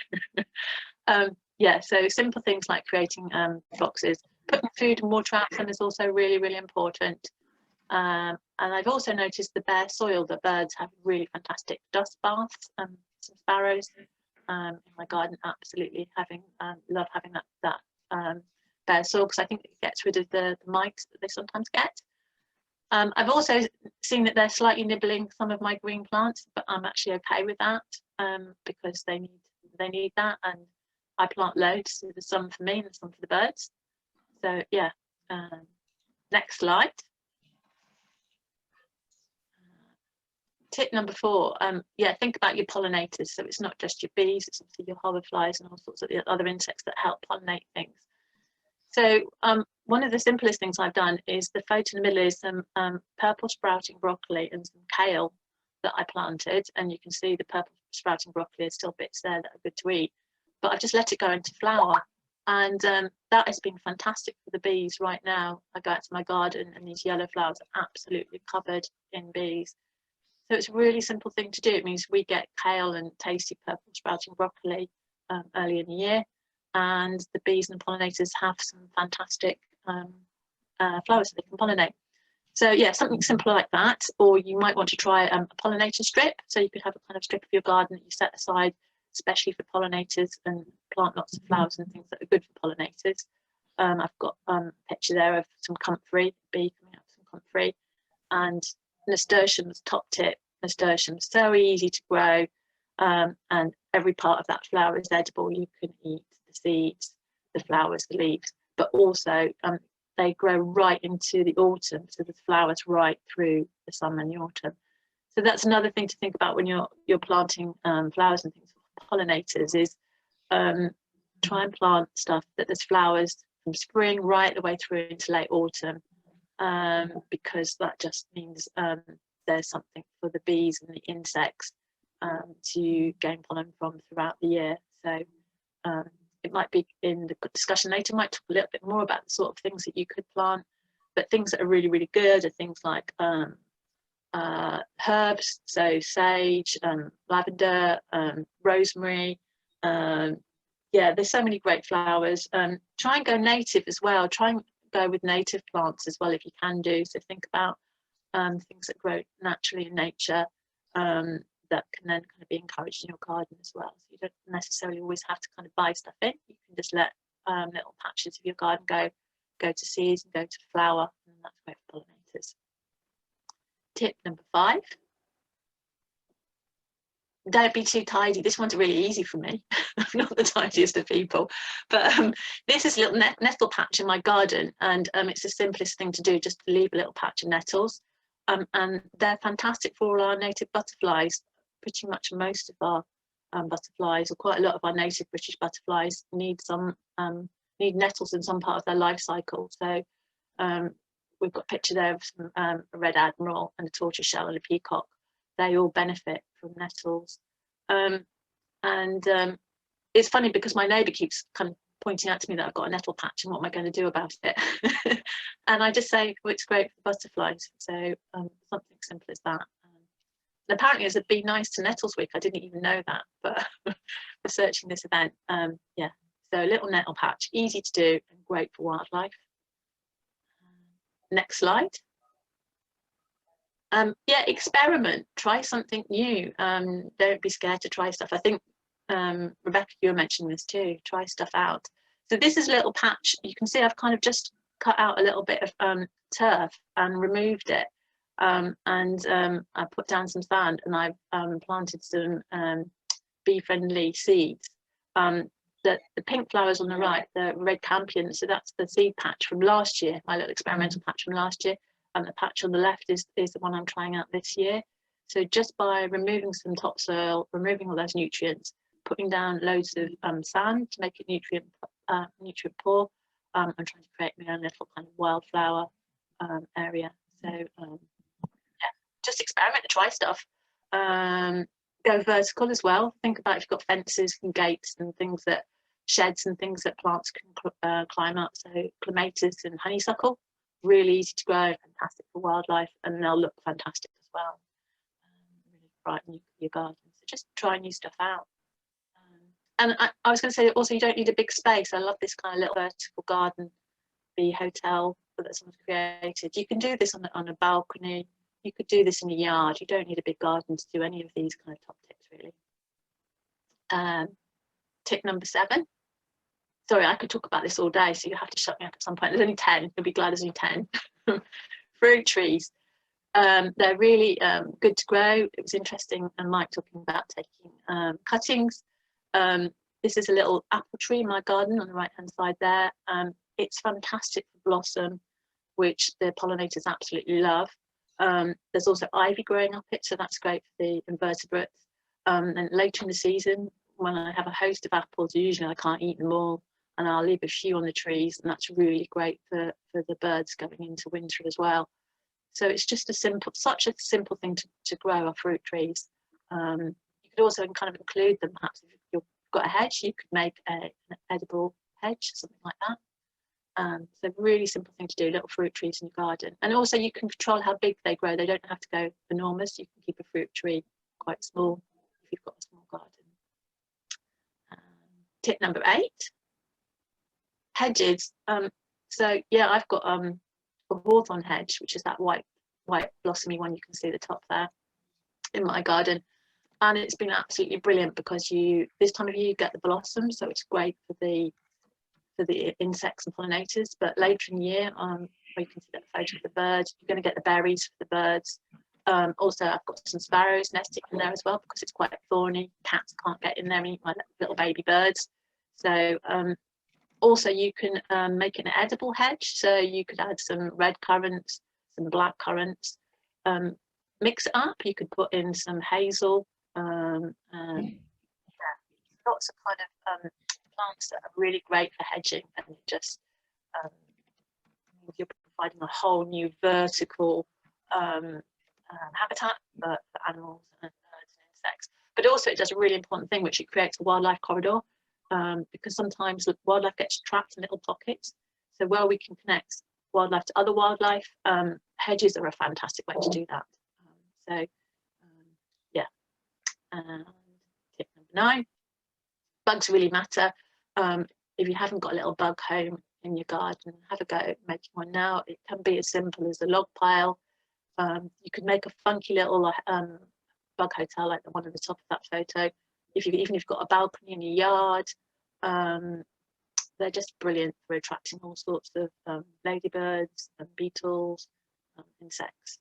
yeah, so simple things like creating boxes. Putting food and water out them is also really, really important. And I've also noticed the bare soil, that birds have really fantastic dust baths. Some sparrows in my garden absolutely love having that bare soil, because I think it gets rid of the mites that they sometimes get. I've also seen that they're slightly nibbling some of my green plants, but I'm actually okay with that because they need that, and I plant loads. So there's some for me and there's some for the birds. So yeah, next slide. Tip number 4, yeah, think about your pollinators. So it's not just your bees, it's obviously your hoverflies and all sorts of other insects that help pollinate things. So one of the simplest things I've done is, the photo in the middle is some purple sprouting broccoli and some kale that I planted, and you can see the purple sprouting broccoli, is still bits there that are good to eat, but I've just let it go into flower, and that has been fantastic for the bees. Right now I go out to my garden and these yellow flowers are absolutely covered in bees. So it's a really simple thing to do. It means we get kale and tasty purple sprouting broccoli early in the year, and the bees and the pollinators have some fantastic flowers that they can pollinate. So yeah, something simple like that. Or you might want to try a pollinator strip. So you could have a kind of strip of your garden that you set aside especially for pollinators, and plant lots of flowers and things that are good for pollinators. I've got a picture there of some comfrey, bee coming out some comfrey, and nasturtiums, top tip, nasturtiums, so easy to grow, and every part of that flower is edible. You can eat the seeds, the flowers, the leaves, but also they grow right into the autumn, so there's flowers right through the summer and the autumn. So that's another thing to think about when you're planting flowers and things for pollinators, is try and plant stuff that there's flowers from spring right the way through into late autumn, because that just means there's something for the bees and the insects to gain pollen from throughout the year. So it might be in the discussion later, might talk a little bit more about the sort of things that you could plant, but things that are really, really good are things like herbs, so sage, lavender, rosemary. Yeah, there's so many great flowers. Try and go native as well. Try and go with native plants as well if you can do. So think about things that grow naturally in nature, that can then kind of be encouraged in your garden as well. So you don't necessarily always have to kind of buy stuff in. You can just let little patches of your garden go to seeds and go to flower, and that's great for pollinators. Tip number 5. Don't be too tidy. This one's really easy for me. I'm not the tidiest of people, but this is a little nettle patch in my garden, and it's the simplest thing to do, just to leave a little patch of nettles, and they're fantastic for all our native butterflies. Pretty much most of our butterflies, or quite a lot of our native British butterflies, need need nettles in some part of their life cycle. So we've got a picture there of some, a red admiral and a tortoiseshell and a peacock. They all benefit from nettles. It's funny because my neighbour keeps kind of pointing out to me that I've got a nettle patch and what am I going to do about it? And I just say, well, it's great for butterflies. So something simple as that. And apparently it's a Be Nice to Nettles week. I didn't even know that, but researching this event, yeah. So a little nettle patch, easy to do and great for wildlife. Next slide. Yeah, experiment, try something new. Don't be scared to try stuff. I think Rebecca, you were mentioning this too, try stuff out. So this is a little patch. You can see I've kind of just cut out a little bit of turf and removed it, and I put down some sand, and I've planted some bee-friendly seeds. The pink flowers on the right, the red campion, so that's the seed patch from last year, my little experimental patch from last year. And the patch on the left is the one I'm trying out this year. So just by removing some topsoil, removing all those nutrients, putting down loads of sand to make it nutrient poor, I'm trying to create my own little kind of wildflower area. So yeah, just experiment and try stuff. Go vertical as well. Think about if you've got fences and gates and things that sheds and things that plants can climb up. So clematis and honeysuckle, really easy to grow, fantastic for wildlife, and they'll look fantastic as well. Really brighten your garden. So just try new stuff out. And I was going to say also, you don't need a big space. I love this kind of little vertical garden, the hotel that someone's created. You can do this on a balcony. You could do this in a yard. You don't need a big garden to do any of these kind of top tips, really. Tip number 7. Sorry, I could talk about this all day, so you have to shut me up at some point. There's only 10. You'll be glad there's only 10. Fruit trees. They're really good to grow. It was interesting, and Mike talking about taking cuttings. This is a little apple tree in my garden on the right hand side there. It's fantastic for blossom, which the pollinators absolutely love. There's also ivy growing up it, so that's great for the invertebrates. And later in the season, when I have a host of apples, usually I can't eat them all, and I'll leave a few on the trees, and that's really great for the birds going into winter as well. So it's just such a simple thing to grow our fruit trees. You could also kind of include them, perhaps if you've got a hedge, you could make an edible hedge, something like that. So really simple thing to do, little fruit trees in your garden. And also you can control how big they grow. They don't have to go enormous. You can keep a fruit tree quite small if you've got a small garden. Tip number 8, hedges. So yeah, I've got a hawthorn hedge, which is that white blossomy one, you can see the top there, in my garden. And it's been absolutely brilliant because this time of year you get the blossoms, so it's great for the insects and pollinators. But later in the year, where you can see that photo of the birds, you're going to get the berries for the birds. Also, I've got some sparrows nesting in there as well because it's quite thorny. Cats can't get in there and eat my little baby birds. So also you can make an edible hedge. So you could add some red currants, some black currants, mix it up. You could put in some hazel, lots of kind of plants that are really great for hedging, and just you're providing a whole new vertical habitat for animals and birds and insects. But also it does a really important thing, which it creates a wildlife corridor, because sometimes wildlife gets trapped in little pockets. So where we can connect wildlife to other wildlife, hedges are a fantastic way to do that. Yeah. And tip number 9, bugs really matter. If you haven't got a little bug home in your garden, have a go at making one now. It can be as simple as a log pile. You could make a funky little bug hotel like the one at the top of that photo. Even if you've got a balcony in your yard, they're just brilliant for attracting all sorts of ladybirds and beetles, insects.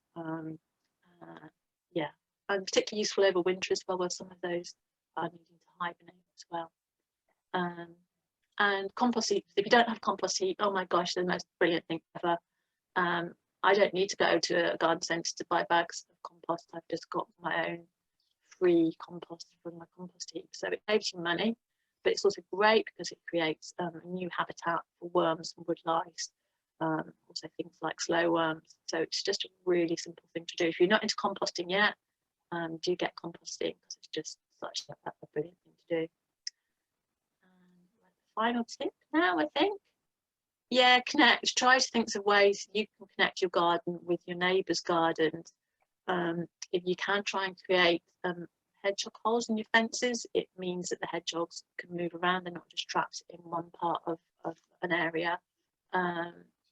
Yeah, and particularly useful over winter as well, where some of those are needing to hibernate as well. And compost heaps. If you don't have compost heap, oh my gosh, they're the most brilliant thing ever. I don't need to go to a garden centre to buy bags of compost. I've just got my own free compost from my compost heap. So it saves you money, but it's also great because it creates a new habitat for worms and wood lice, also things like slow worms. So it's just a really simple thing to do. If you're not into composting yet, do get composting because it's just such a brilliant thing to do. Final tip now, I think. Yeah, connect. Try to think of ways you can connect your garden with your neighbours' gardens. If you can try and create hedgehog holes in your fences, it means that the hedgehogs can move around. They're not just trapped in one part of an area.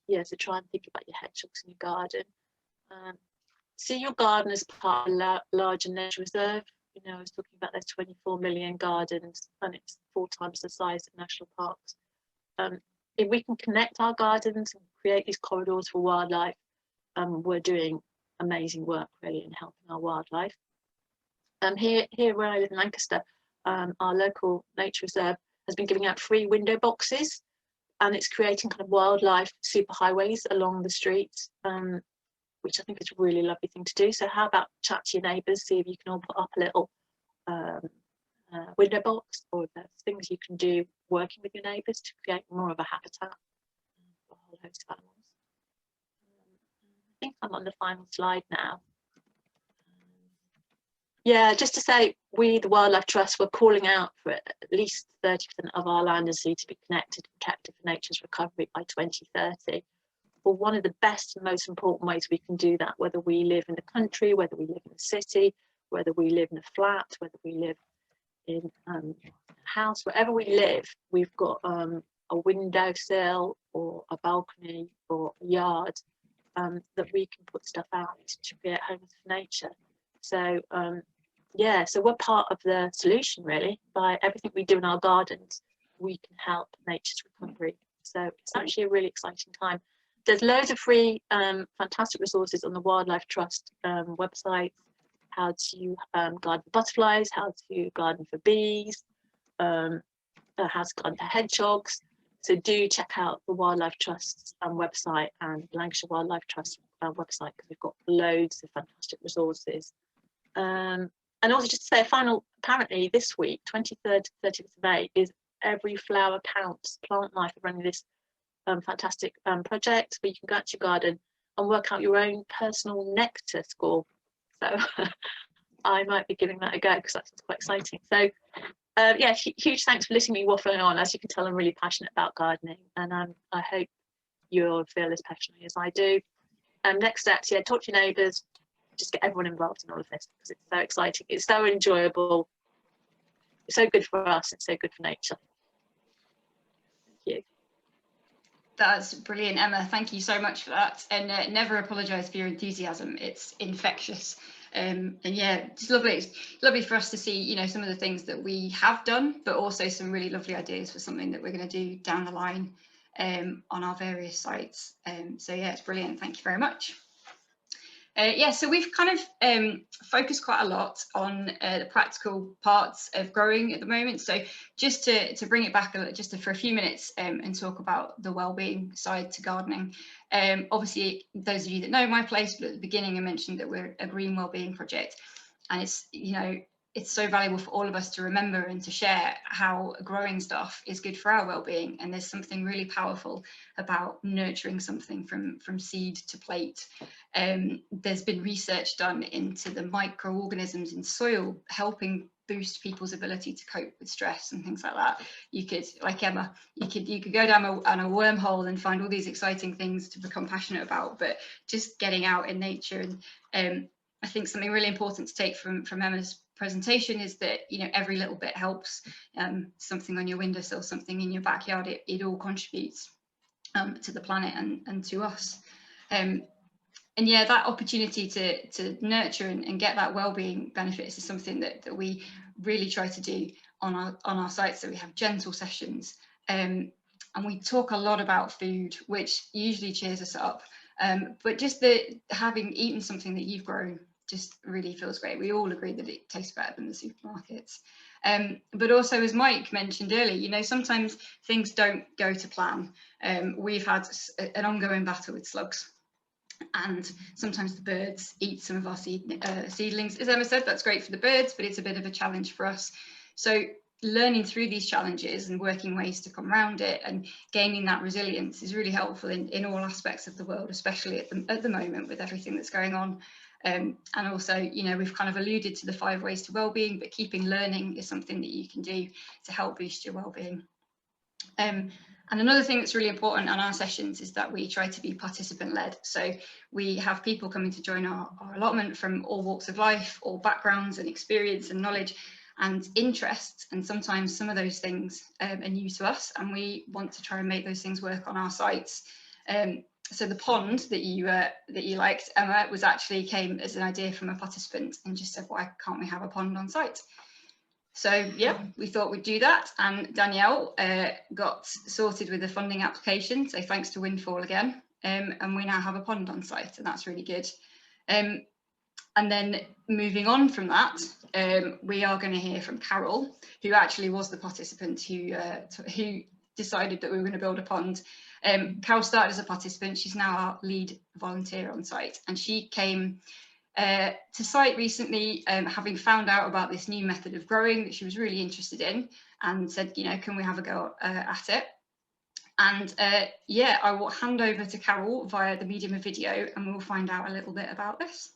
Yeah, so try and think about your hedgehogs in your garden. See your garden as part of a larger nature reserve. You know, I was talking about those 24 million gardens, and it's 4 times the size of national parks. If we can connect our gardens and create these corridors for wildlife, we're doing amazing work really in helping our wildlife. Here where I live in Lancaster, our local nature reserve has been giving out free window boxes, and it's creating kind of wildlife superhighways along the streets, which I think is a really lovely thing to do. So how about chat to your neighbours, see if you can all put up a little window box, or there's things you can do working with your neighbours to create more of a habitat for a whole host of animals. I think I'm on the final slide now. yeah, just to say, we, the Wildlife Trust, we're calling out for at least 30% of our land and sea to be connected and protected for nature's recovery by 2030. Well, one of the best and most important ways we can do that, whether we live in the country, whether we live in a city, whether we live in a flat, whether we live in a house, wherever we live, we've got a windowsill or a balcony or a yard that we can put stuff out to create homes for nature. So yeah, so we're part of the solution really. By everything we do in our gardens, we can help nature's recovery. So it's actually a really exciting time. There's loads of free fantastic resources on the Wildlife Trust website, how to garden for butterflies, how to garden for bees, how to garden for hedgehogs. So do check out the Wildlife Trust's website and Lancashire Wildlife Trust website, because we've got loads of fantastic resources. And also just to say a final, apparently this week, 23rd to 30th of May, is Every Flower Counts. Plant Life are running this fantastic project where you can go out to your garden and work out your own personal nectar score. So I might be giving that a go because that's quite exciting. So yeah, huge thanks for listening to me waffling on. As you can tell, I'm really passionate about gardening, and I hope you'll feel as passionately as I do. Next steps, yeah, talk to your neighbours, just get everyone involved in all of this because it's so exciting, it's so enjoyable, it's so good for us, it's so good for nature. Thank you. That's brilliant, Emma. Thank you so much for that. And never apologise for your enthusiasm. It's infectious. And yeah, it's lovely. It's lovely for us to see, you know, some of the things that we have done, but also some really lovely ideas for something that we're going to do down the line on our various sites. So yeah, it's brilliant. Thank you very much. Yeah, so we've kind of focused quite a lot on the practical parts of growing at the moment. So just to bring it back for a few minutes and talk about the wellbeing side to gardening. Obviously, those of you that know Myplace, but at the beginning I mentioned that we're a green wellbeing project, and it's, you know, it's so valuable for all of us to remember and to share how growing stuff is good for our well-being. And there's something really powerful about nurturing something from seed to plate. There's been research done into the microorganisms in soil helping boost people's ability to cope with stress and things like that. You could, like Emma, you could go down a wormhole and find all these exciting things to become passionate about, but just getting out in nature. And I think something really important to take from Emma's presentation is that, you know, every little bit helps. Something on your windowsill, something in your backyard, it all contributes to the planet and to us. And yeah, that opportunity to nurture and get that well-being benefits is something that we really try to do on our sites. So we have gentle sessions, and we talk a lot about food, which usually cheers us up. But just having eaten something that you've grown just really feels great. We all agree that it tastes better than the supermarkets. But also, as Mike mentioned earlier, you know, sometimes things don't go to plan. We've had an ongoing battle with slugs, and sometimes the birds eat some of our seedlings. As Emma said, that's great for the birds, but it's a bit of a challenge for us. So learning through these challenges and working ways to come around it and gaining that resilience is really helpful in all aspects of the world, especially at the moment with everything that's going on. And also, you know, we've kind of alluded to the 5 ways to wellbeing, but keeping learning is something that you can do to help boost your wellbeing. And another thing that's really important on our sessions is that we try to be participant led. So we have people coming to join our allotment from all walks of life, all backgrounds and experience and knowledge and interests. And sometimes some of those things are new to us, and we want to try and make those things work on our sites. So the pond that you liked, Emma, came as an idea from a participant and just said, why can't we have a pond on site? So yeah, we thought we'd do that, and Danielle got sorted with the funding application, so thanks to Windfall again, and we now have a pond on site, and that's really good. And then moving on from that, we are going to hear from Carol, who actually was the participant who decided that we were going to build a pond. Carol started as a participant. She's now our lead volunteer on site, and she came to site recently, having found out about this new method of growing that she was really interested in, and said, you know, can we have a go at it? And yeah, I will hand over to Carol via the medium of video, and we'll find out a little bit about this.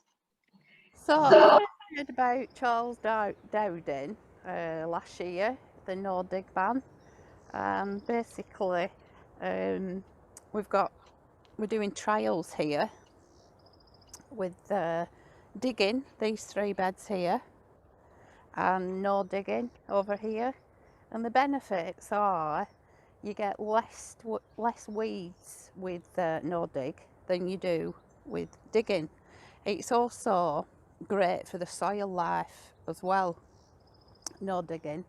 So heard about Charles Dowding last year, the no dig ban. Basically, we're doing trials here with digging these 3 beds here and no digging over here, and the benefits are you get less weeds with no dig than you do with digging. It's also great for the soil life as well, no digging,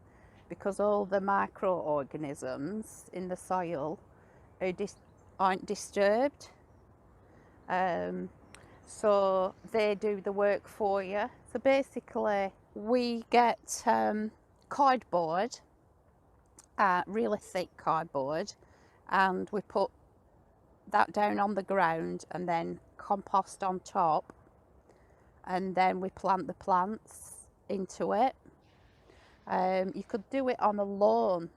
because all the microorganisms in the soil aren't disturbed, so they do the work for you. So basically we get cardboard, really thick cardboard, and we put that down on the ground and then compost on top, and then we plant the plants into it. You could do it on a lawn.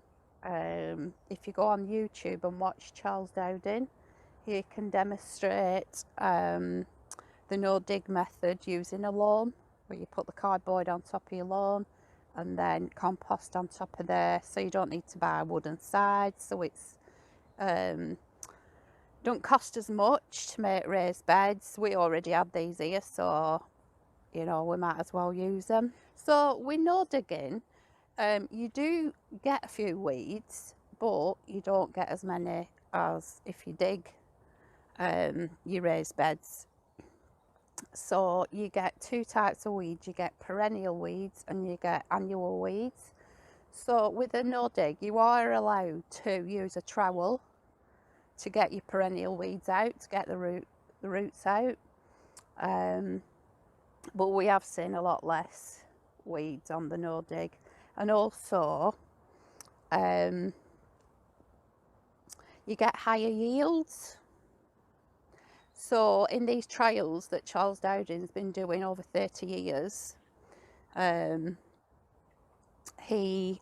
If you go on YouTube and watch Charles Dowding, he can demonstrate the no dig method using a lawn, where you put the cardboard on top of your lawn and then compost on top of there, so you don't need to buy wooden sides, so it's don't cost as much to make raised beds. We already have these here, so you know, we might as well use them. So with no digging, you do get a few weeds, but you don't get as many as if you dig your raised beds. So you get 2 types of weeds. You get perennial weeds and you get annual weeds. So with a no dig, you are allowed to use a trowel to get your perennial weeds out, to get the roots out. But we have seen a lot less weeds on the no dig, and also you get higher yields. So in these trials that Charles Dowding's been doing over 30 years, he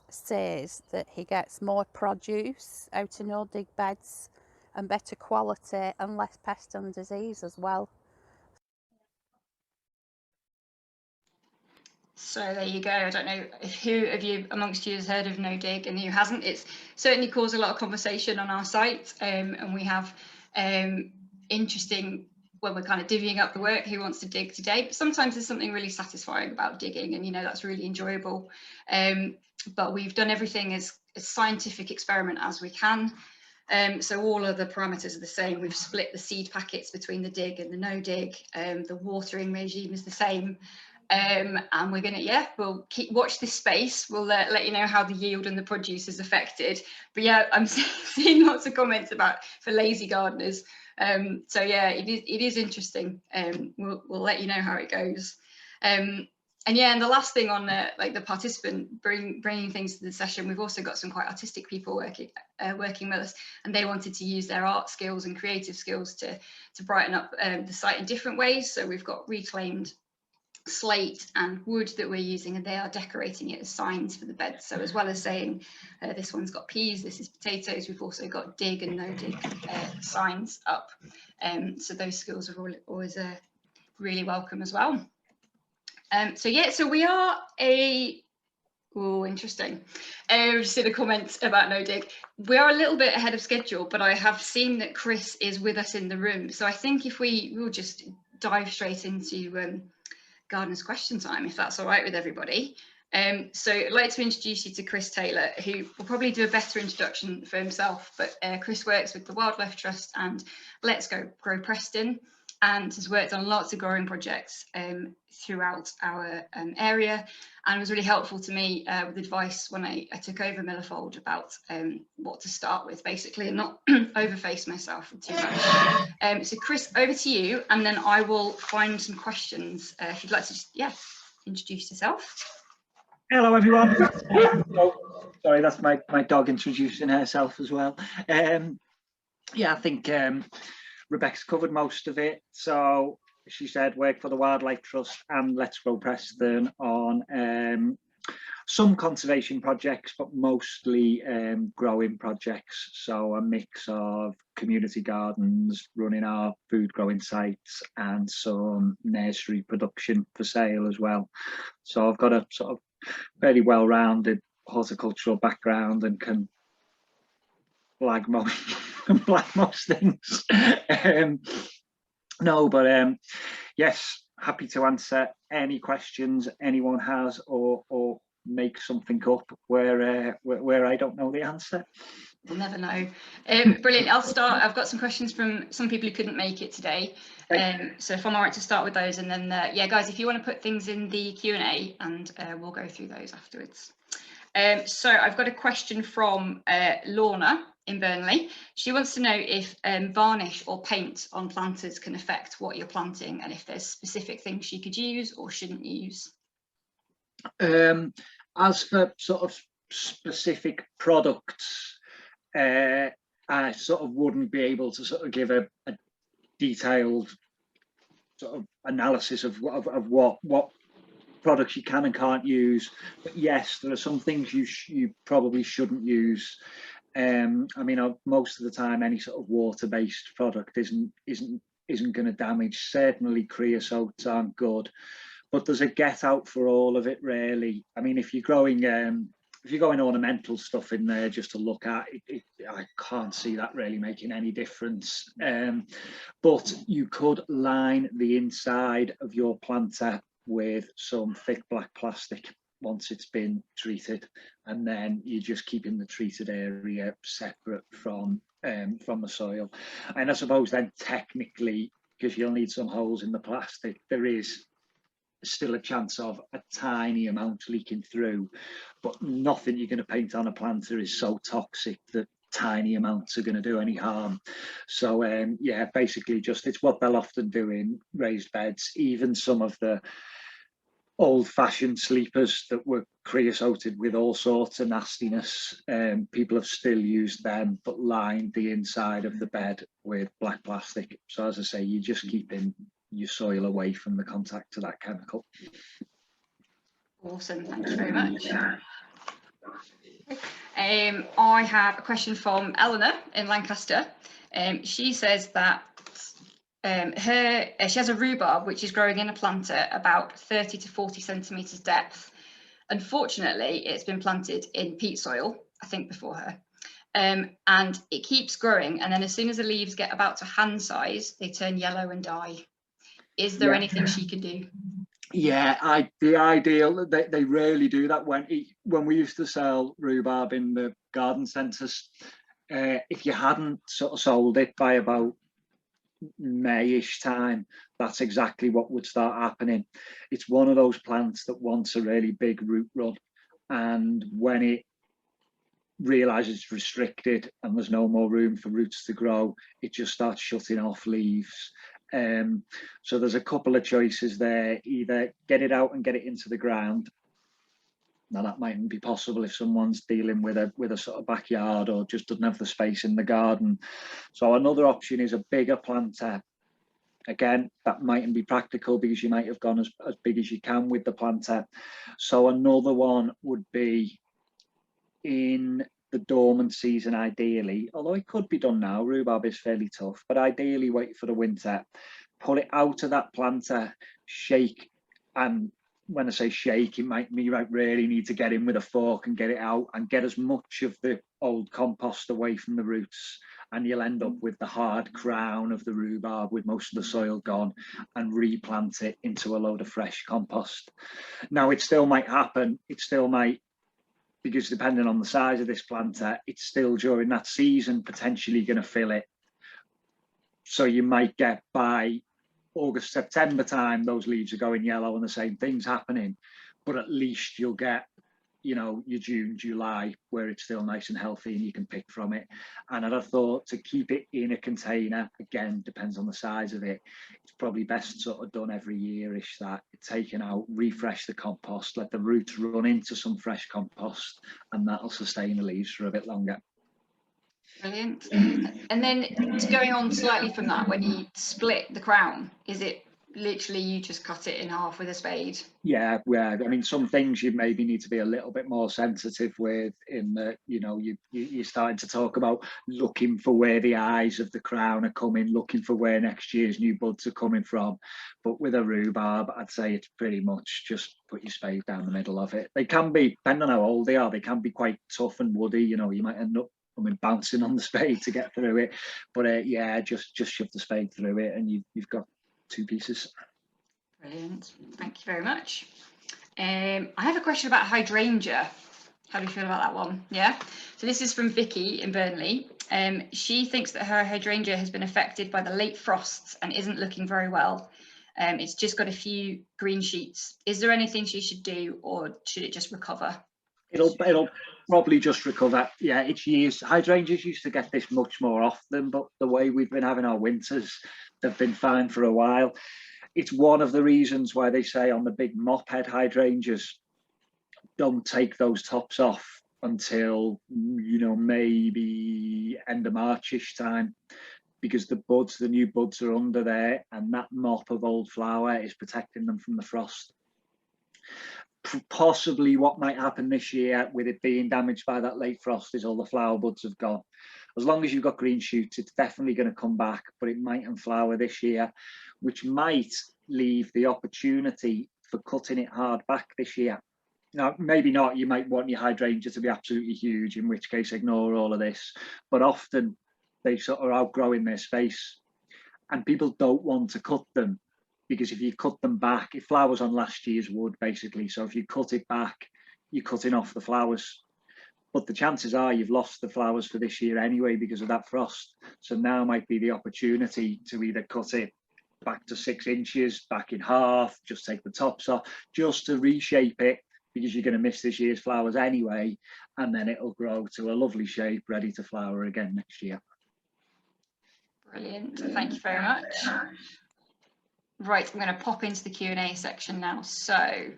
says that he gets more produce out of no dig beds and better quality and less pest and disease as well. So there you go. I don't know who of you amongst you has heard of no dig and who hasn't. It's certainly caused a lot of conversation on our site, and we have interesting, when we're kind of divvying up the work, who wants to dig today. But sometimes there's something really satisfying about digging, and you know, that's really enjoyable. But we've done everything as a scientific experiment as we can. So all of the parameters are the same. We've split the seed packets between the dig and the no dig. The watering regime is the same. And we're gonna, we'll watch this space. We'll let you know how the yield and the produce is affected. But yeah, I'm seeing lots of comments about for lazy gardeners. So yeah, it is interesting. We'll let you know how it goes. And yeah, and the last thing on like the participant bringing things to the session, we've also got some quite artistic people working with us, and they wanted to use their art skills and creative skills to brighten up the site in different ways. So we've got reclaimed slate and wood that we're using, and they are decorating it as signs for the beds. So as well as saying this one's got peas, this is potatoes, we've also got dig and no dig signs up. So those skills are always really welcome as well. So yeah, so we are interesting. Just in the comments about no dig, we are a little bit ahead of schedule, but I have seen that Chris is with us in the room. So I think if we'll just dive straight into Gardener's Question Time, if that's all right with everybody. So I'd like to introduce you to Chris Taylor, who will probably do a better introduction for himself, but Chris works with the Wildlife Trust and Let's Grow Preston, and has worked on lots of growing projects throughout our area, and was really helpful to me with advice when I took over Millerfold about what to start with, basically, and not overface myself too much. So Chris, over to you, and then I will find some questions if you'd like to just introduce yourself. Hello everyone. Oh, sorry, that's my dog introducing herself as well. Yeah, I think Rebecca's covered most of it. So she said work for the Wildlife Trust and Let's Grow Preston on some conservation projects, but mostly growing projects. So a mix of community gardens, running our food growing sites, and some nursery production for sale as well. So I've got a sort of fairly well-rounded horticultural background and can blag most things. No, but yes, happy to answer any questions anyone has, or make something up where I don't know the answer. We'll never know. Brilliant. I'll start. I've got some questions from some people who couldn't make it today. So if I'm all right to start with those, and then yeah, guys, if you want to put things in the Q&A, and we'll go through those afterwards. So I've got a question from Lorna in Burnley. She wants to know if varnish or paint on planters can affect what you're planting, and if there's specific things she could use or shouldn't use. As for sort of specific products, I sort of wouldn't be able to sort of give a detailed sort of analysis of what products you can and can't use. But yes, there are some things you probably shouldn't use. I mean, most of the time, any sort of water-based product isn't going to damage. Certainly, creosotes aren't good, but there's a get out for all of it, really. I mean, if you're growing ornamental stuff in there just to look at it, I can't see that really making any difference. But you could line the inside of your planter with some thick black plastic once it's been treated, and then you're just keeping the treated area separate from the soil. And I suppose then technically, because you'll need some holes in the plastic, there is still a chance of a tiny amount leaking through, but nothing you're going to paint on a planter is so toxic that tiny amounts are going to do any harm. So yeah, basically just it's what they'll often do in raised beds. Even some of the old-fashioned sleepers that were creosoted with all sorts of nastiness, people have still used them, but lined the inside of the bed with black plastic. So as I say, you're just keeping your soil away from the contact to that chemical. Awesome, thank you very much. I have a question from Eleanor in Lancaster. She says that she has a rhubarb which is growing in a planter about 30 to 40 centimetres depth. Unfortunately, it's been planted in peat soil, I think before her, and it keeps growing, and then as soon as the leaves get about to hand size, they turn yellow and die. Is there anything she can do? Yeah, the ideal, they rarely do that. When we used to sell rhubarb in the garden centres, if you hadn't sort of sold it by about May-ish time, that's exactly what would start happening. It's one of those plants that wants a really big root run, and when it realizes it's restricted and there's no more room for roots to grow, it just starts shutting off leaves. So there's a couple of choices there: either get it out and get it into the ground. Now that mightn't be possible if someone's dealing with a sort of backyard or just doesn't have the space in the garden. So another option is a bigger planter. Again, that mightn't be practical because you might have gone as big as you can with the planter. So another one would be in the dormant season, ideally, although it could be done now. Rhubarb is fairly tough, but ideally wait for the winter, pull it out of that planter, shake, and when I say shake, it might mean you might really need to get in with a fork and get it out and get as much of the old compost away from the roots, and you'll end up with the hard crown of the rhubarb with most of the soil gone, and replant it into a load of fresh compost. Now it still might happen, it still might, because depending on the size of this planter, it's still during that season potentially going to fill it. So you might get by August, September time, those leaves are going yellow and the same thing's happening, but at least you'll get, you know, your June, July, where it's still nice and healthy and you can pick from it. And I'd have thought to keep it in a container, again, depends on the size of it, it's probably best sort of done every year-ish, that taken out, refresh the compost, let the roots run into some fresh compost, and that'll sustain the leaves for a bit longer. Brilliant. And then going on slightly from that, when you split the crown, is it literally you just cut it in half with a spade? Yeah, I mean, some things you maybe need to be a little bit more sensitive with, in that, you know, you're starting to talk about looking for where the eyes of the crown are coming, looking for where next year's new buds are coming from. But with a rhubarb, I'd say it's pretty much just put your spade down the middle of it. They can be, depending on how old they are, they can be quite tough and woody. You know, you might end up bouncing on the spade to get through it. But yeah, just shove the spade through it, and you've got 2 pieces. Brilliant, thank you very much. I have a question about hydrangea. How do you feel about that one? Yeah, so this is from Vicky in Burnley. She thinks that her hydrangea has been affected by the late frosts and isn't looking very well. It's just got a few green shoots. Is there anything she should do, or should it just recover? It'll probably just recover. Yeah, it's years. Hydrangeas used to get this much more often, but the way we've been having our winters, they've been fine for a while. It's one of the reasons why they say on the big mop head hydrangeas, don't take those tops off until, you know, maybe end of Marchish time, because the new buds are under there, and that mop of old flower is protecting them from the frost. Possibly what might happen this year with it being damaged by that late frost is all the flower buds have gone. As long as you've got green shoots, it's definitely going to come back, but it mightn't flower this year, which might leave the opportunity for cutting it hard back this year. Now, maybe not. You might want your hydrangea to be absolutely huge, in which case ignore all of this. But often they sort of are outgrowing their space, and people don't want to cut them, because if you cut them back, it flowers on last year's wood, basically. So if you cut it back, you're cutting off the flowers. But the chances are you've lost the flowers for this year anyway because of that frost. So now might be the opportunity to either cut it back to 6 inches, back in half, just take the tops off, just to reshape it, because you're going to miss this year's flowers anyway, and then it'll grow to a lovely shape, ready to flower again next year. Brilliant, thank you very much. Right, I'm going to pop into the Q&A section now. So,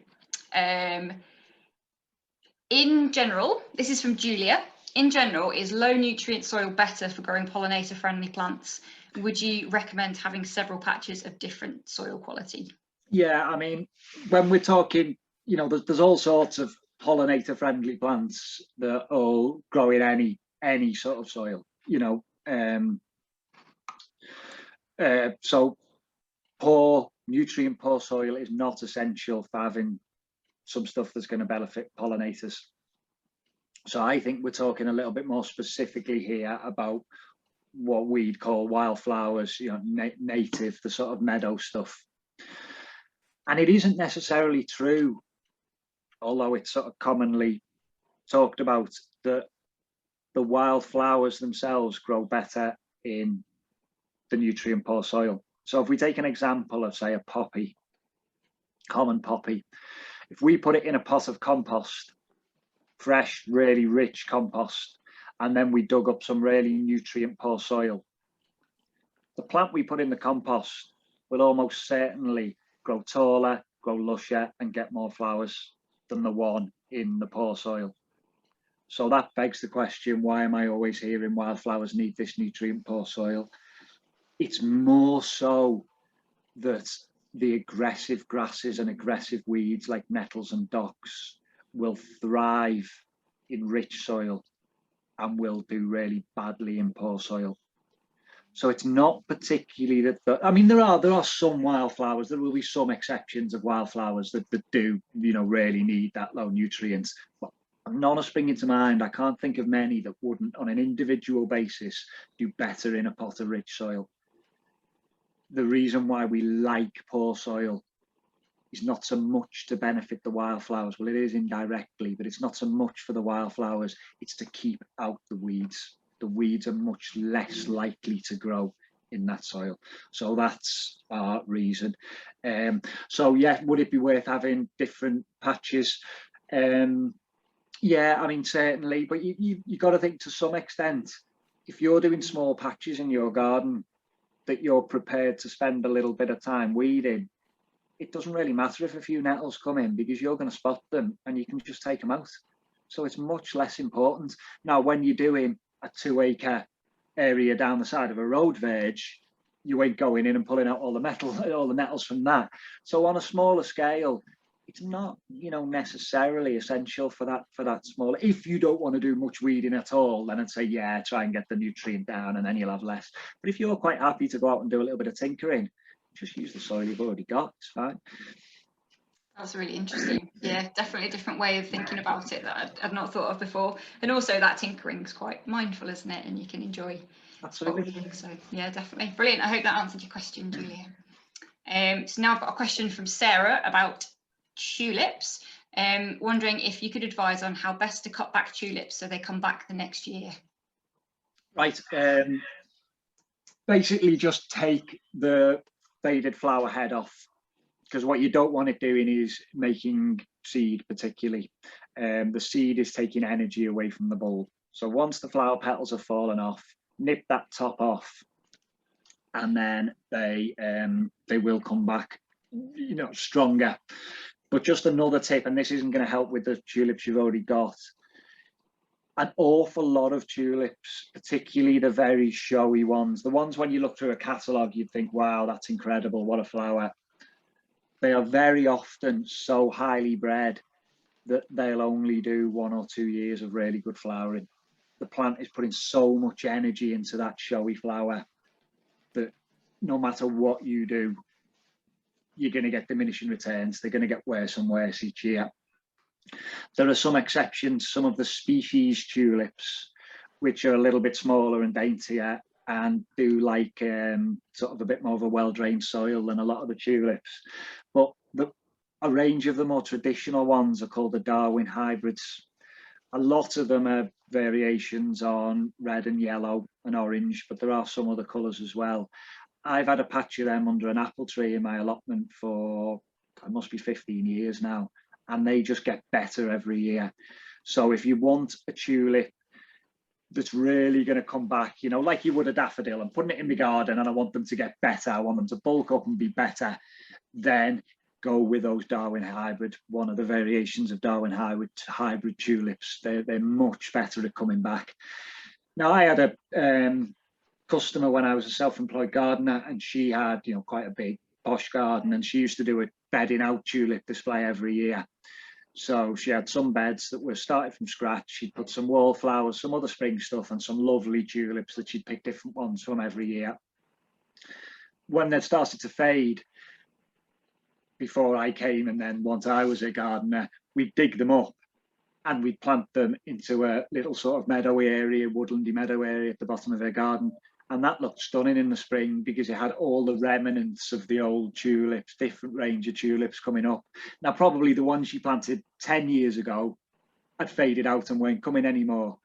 in general, this is from Julia. In general, is low nutrient soil better for growing pollinator friendly plants? Would you recommend having several patches of different soil quality? Yeah, I mean, when we're talking, you know, there's all sorts of pollinator friendly plants that will grow in any sort of soil, you know. So nutrient poor soil is not essential for having some stuff that's going to benefit pollinators. So I think we're talking a little bit more specifically here about what we'd call wildflowers, you know, native, the sort of meadow stuff. And it isn't necessarily true, although it's sort of commonly talked about, that the wildflowers themselves grow better in the nutrient poor soil. So if we take an example of, say, a poppy, common poppy, if we put it in a pot of compost, fresh, really rich compost, and then we dug up some really nutrient poor soil, the plant we put in the compost will almost certainly grow taller, grow lusher, and get more flowers than the one in the poor soil. So that begs the question, why am I always hearing wildflowers need this nutrient poor soil? It's more so that the aggressive grasses and aggressive weeds like nettles and docks will thrive in rich soil and will do really badly in poor soil. So it's not particularly that, I mean, there are some wildflowers, there will be some exceptions of wildflowers that do, you know, really need that low nutrients. But none are springing to mind. I can't think of many that wouldn't, on an individual basis, do better in a pot of rich soil. The reason why we like poor soil is not so much to benefit the wildflowers. Well, it is indirectly, but it's not so much for the wildflowers. It's to keep out the weeds. The weeds are much less likely to grow in that soil. So that's our reason. So yeah, would it be worth having different patches? Yeah, I mean, certainly, but you got to think, to some extent, if you're doing small patches in your garden that you're prepared to spend a little bit of time weeding, it doesn't really matter if a few nettles come in, because you're going to spot them and you can just take them out. So it's much less important. Now, when you're doing a 2 acre area down the side of a road verge, you ain't going in and pulling out all the nettles from that. So on a smaller scale, it's not, you know, necessarily essential for that smaller. If you don't want to do much weeding at all, then I'd say, yeah, try and get the nutrient down and then you'll have less. But if you're quite happy to go out and do a little bit of tinkering, just use the soil you've already got, it's fine. That's really interesting. Yeah, definitely a different way of thinking about it that I'd not thought of before. And also that tinkering is quite mindful, isn't it? And you can enjoy. Absolutely. So yeah, definitely. Brilliant. I hope that answered your question, Julia. So now I've got a question from Sarah about tulips. Wondering if you could advise on how best to cut back tulips so they come back the next year. Right. Basically just take the faded flower head off, because what you don't want it doing is making seed particularly. The seed is taking energy away from the bulb. So once the flower petals have fallen off, nip that top off, and then they will come back, you know, stronger. But just another tip, and this isn't going to help with the tulips you've already got. An awful lot of tulips, particularly the very showy ones, the ones when you look through a catalogue, you'd think, wow, that's incredible, what a flower. They are very often so highly bred that they'll only do 1 or 2 years of really good flowering. The plant is putting so much energy into that showy flower that no matter what you do, you're going to get diminishing returns. They're going to get worse and worse each year. There are some exceptions, some of the species tulips, which are a little bit smaller and daintier and do like sort of a bit more of a well-drained soil than a lot of the tulips. But a range of the more traditional ones are called the Darwin hybrids. A lot of them are variations on red and yellow and orange, but there are some other colours as well. I've had a patch of them under an apple tree in my allotment for, it must be 15 years now, and they just get better every year. So if you want a tulip that's really going to come back, you know, like you would a daffodil, I'm putting it in my garden and I want them to get better, I want them to bulk up and be better, then go with those Darwin hybrid, one of the variations of Darwin hybrid tulips. They're much better at coming back. Now, I had a customer when I was a self-employed gardener, and she had, you know, quite a big posh garden, and she used to do a bedding out tulip display every year. So she had some beds that were started from scratch. She'd put some wallflowers, some other spring stuff, and some lovely tulips that she'd pick different ones from every year. When they started to fade, before I came, and then once I was a gardener, we'd dig them up and we'd plant them into a little sort of meadowy area, woodlandy meadow area at the bottom of her garden. And that looked stunning in the spring because it had all the remnants of the old tulips, different range of tulips coming up. Now, probably the ones she planted 10 years ago had faded out and weren't coming anymore,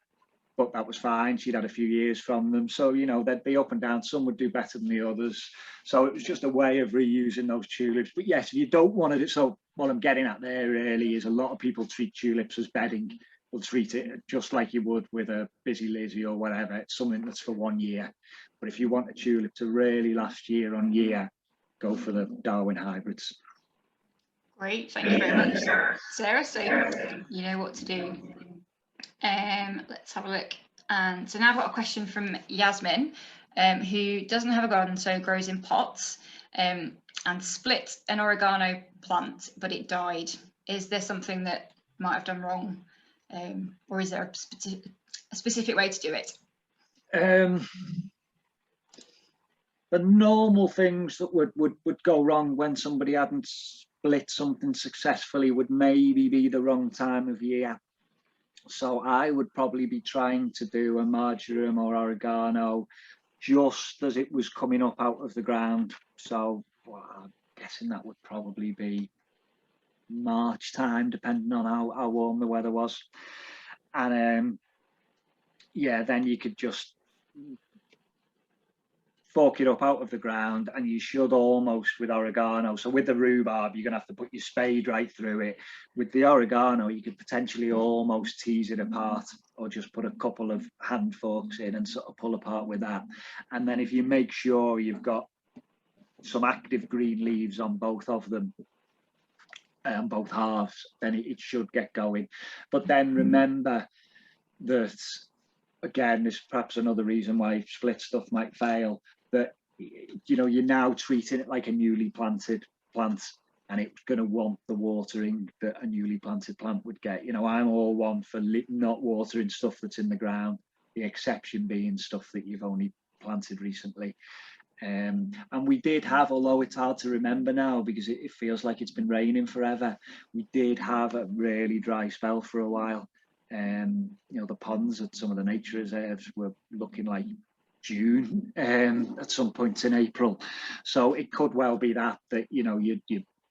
but that was fine. She'd had a few years from them. So, you know, they'd be up and down. Some would do better than the others. So it was just a way of reusing those tulips. But yes, if you don't want to, so what I'm getting at there really is a lot of people treat tulips as bedding. Will treat it just like you would with a busy lizzie or whatever. It's something that's for 1 year. But if you want a tulip to really last year on year, go for the Darwin hybrids. Great, thank you very much, Sarah. So you know what to do. Let's have a look. And so now I've got a question from Yasmin, who doesn't have a garden, so grows in pots, and split an oregano plant, but it died. Is there something that might have done wrong, or is there a specific way to do it? The normal things that would go wrong when somebody hadn't split something successfully would maybe be the wrong time of year. So I would probably be trying to do a marjoram or oregano just as it was coming up out of the ground. So well, I'm guessing that would probably be March time, depending on how warm the weather was. And yeah, then you could just fork it up out of the ground, and you should almost, with oregano, so with the rhubarb you're gonna have to put your spade right through it. With the oregano you could potentially almost tease it apart, or just put a couple of hand forks in and sort of pull apart with that. And then if you make sure you've got some active green leaves on both of them, both halves, then it should get going. But then remember that, again, this is perhaps another reason why split stuff might fail, that you know, you're now treating it like a newly planted plant, and it's going to want the watering that a newly planted plant would get. You know, I'm all one for not watering stuff that's in the ground, the exception being stuff that you've only planted recently. And we did have, although it's hard to remember now because it feels like it's been raining forever, we did have a really dry spell for a while. You know, the ponds at some of the nature reserves were looking like June at some point in April. So it could well be that you know, you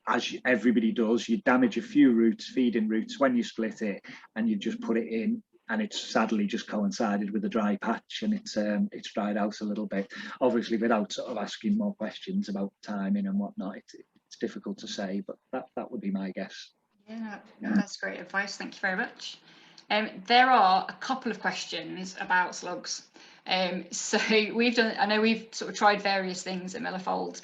as everybody does, you damage a few roots, feeding roots when you split it, and you just put it in, and it's sadly just coincided with a dry patch, and it's dried out a little bit. Obviously, without sort of asking more questions about timing and whatnot, it's difficult to say, but that would be my guess. Yeah, that's great advice. Thank you very much. There are a couple of questions about slugs. So I know we've sort of tried various things at Millifold.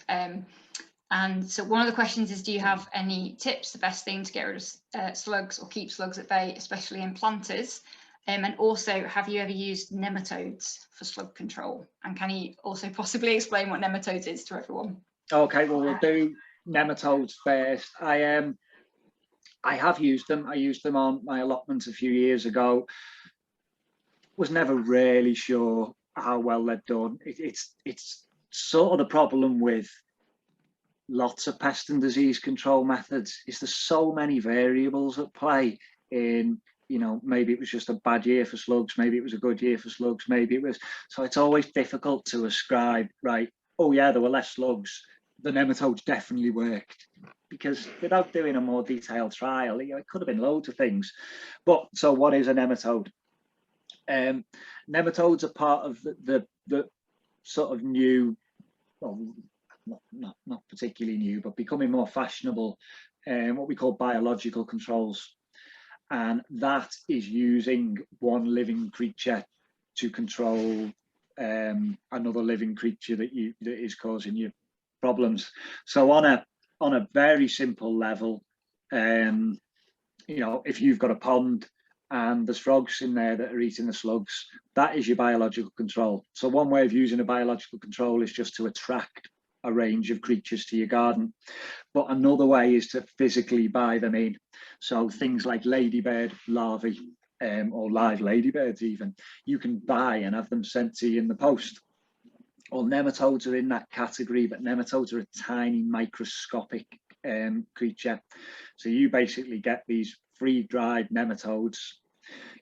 And so one of the questions is, do you have any tips, the best thing to get rid of slugs or keep slugs at bay, especially in planters? And also, have you ever used nematodes for slug control? And can you also possibly explain what nematodes is to everyone? Okay, well, we'll do nematodes first. I have used them. I used them on my allotment a few years ago. Was never really sure how well they'd done. It's sort of the problem with lots of pest and disease control methods is there's so many variables at play in, you know, maybe it was just a bad year for slugs, maybe it was a good year for slugs, maybe it was, so it's always difficult to ascribe, right, oh yeah, there were less slugs, the nematodes definitely worked, because without doing a more detailed trial, you know, it could have been loads of things. But so what is a nematode? Nematodes are part of the sort of new, well, not particularly new, but becoming more fashionable, what we call biological controls. And that is using one living creature to control another living creature that is causing you problems. So on a very simple level, you know, if you've got a pond and there's frogs in there that are eating the slugs, that is your biological control. So one way of using a biological control is just to attract a range of creatures to your garden. But another way is to physically buy them in. So things like ladybird larvae, or live ladybirds even, you can buy and have them sent to you in the post. Well, nematodes are in that category, but nematodes are a tiny microscopic creature. So you basically get these freeze-dried nematodes,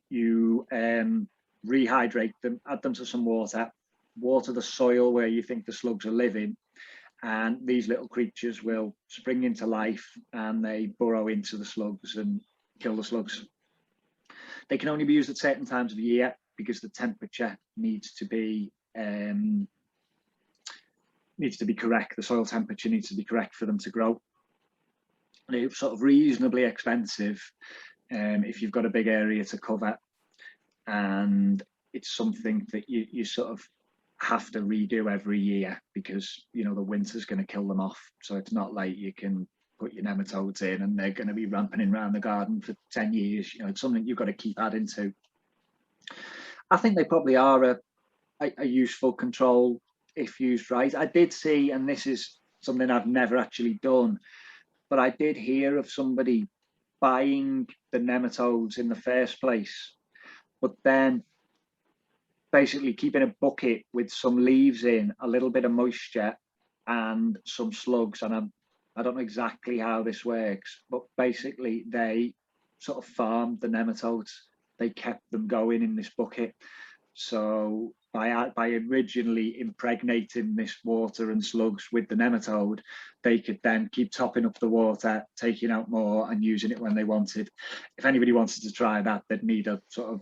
you rehydrate them, add them to some water the soil where you think the slugs are living, and these little creatures will spring into life and they burrow into the slugs and kill the slugs. They can only be used at certain times of the year because the temperature needs to be correct. The soil temperature needs to be correct for them to grow. And it's sort of reasonably expensive if you've got a big area to cover, and it's something that you sort of have to redo every year because, you know, the winter's going to kill them off. So it's not like you can put your nematodes in and they're going to be ramping around the garden for 10 years. You know, it's something you've got to keep adding to. I think they probably are a useful control if used right. I did see, and this is something I've never actually done, but I did hear of somebody buying the nematodes in the first place, but then basically keeping a bucket with some leaves in, a little bit of moisture and some slugs. And I don't know exactly how this works, but basically they sort of farmed the nematodes. They kept them going in this bucket. So by originally impregnating this water and slugs with the nematode, they could then keep topping up the water, taking out more and using it when they wanted. If anybody wanted to try that, they'd need a sort of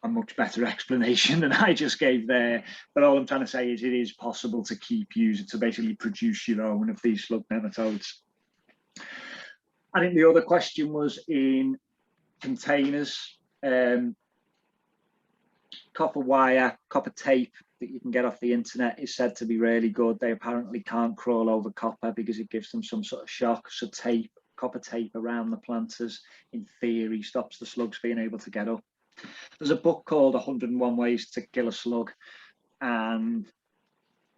a much better explanation than I just gave there. But all I'm trying to say is it is possible to keep using, to basically produce your own of these slug nematodes. I think the other question was in containers. Copper wire, copper tape that you can get off the internet is said to be really good. They apparently can't crawl over copper because it gives them some sort of shock. So tape, copper tape around the planters, in theory, stops the slugs being able to get up. There's a book called 101 Ways to Kill a Slug, and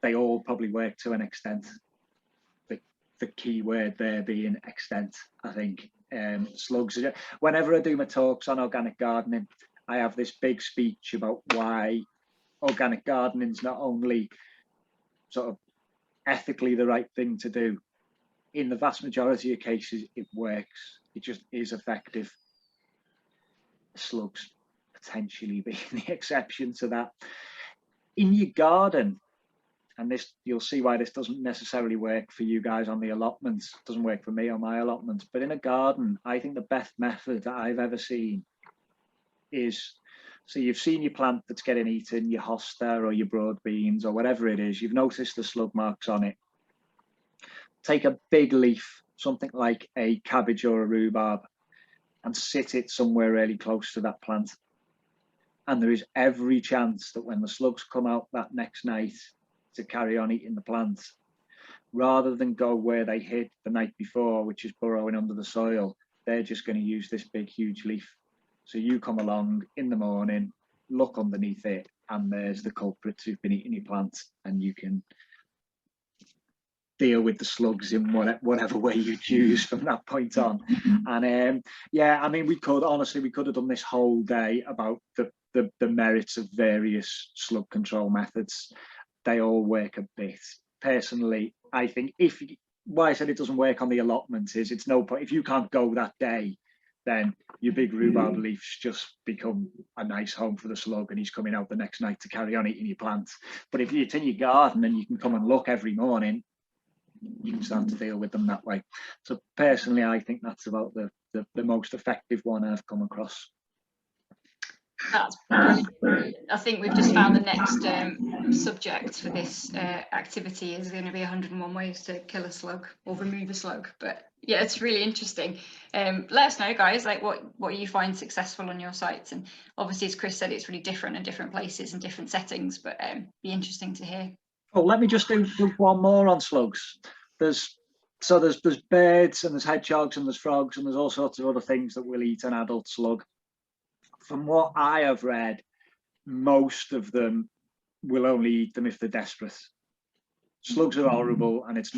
they all probably work to an extent. The key word there being extent, I think. Slugs, whenever I do my talks on organic gardening, I have this big speech about why organic gardening is not only sort of ethically the right thing to do, in the vast majority of cases it works, it just is effective. Slugs potentially being the exception to that. In your garden, and this, you'll see why this doesn't necessarily work for you guys on the allotments, it doesn't work for me on my allotments, but in a garden, I think the best method that I've ever seen is, so you've seen your plant that's getting eaten, your hosta or your broad beans or whatever it is, you've noticed the slug marks on it. Take a big leaf, something like a cabbage or a rhubarb, and sit it somewhere really close to that plant. And there is every chance that when the slugs come out that next night to carry on eating the plant, rather than go where they hid the night before, which is burrowing under the soil, they're just going to use this big, huge leaf. So you come along in the morning, look underneath it, and there's the culprits who've been eating your plant, and you can deal with the slugs in whatever way you choose from that point on. And yeah, I mean, we could have done this whole day about the merits of various slug control methods. They all work a bit. Personally, I think why I said it doesn't work on the allotments is it's no point. If you can't go that day, then your big rhubarb leaves just become a nice home for the slug, and he's coming out the next night to carry on eating your plants. But if it's in your garden and you can come and look every morning, you can start to deal with them that way. So personally, I think that's about the most effective one I've come across. That's brilliant. I think we've just found the next subject for this activity is going to be 101 ways to kill a slug or remove a slug. But yeah, it's really interesting. Let us know, guys, like what you find successful on your sites. And obviously, as Chris said, it's really different in different places and different settings, but be interesting to hear. Oh, let me just do one more on slugs. There's birds and there's hedgehogs and there's frogs and there's all sorts of other things that will eat an adult slug. From what I have read, most of them will only eat them if they're desperate. Slugs are horrible and it's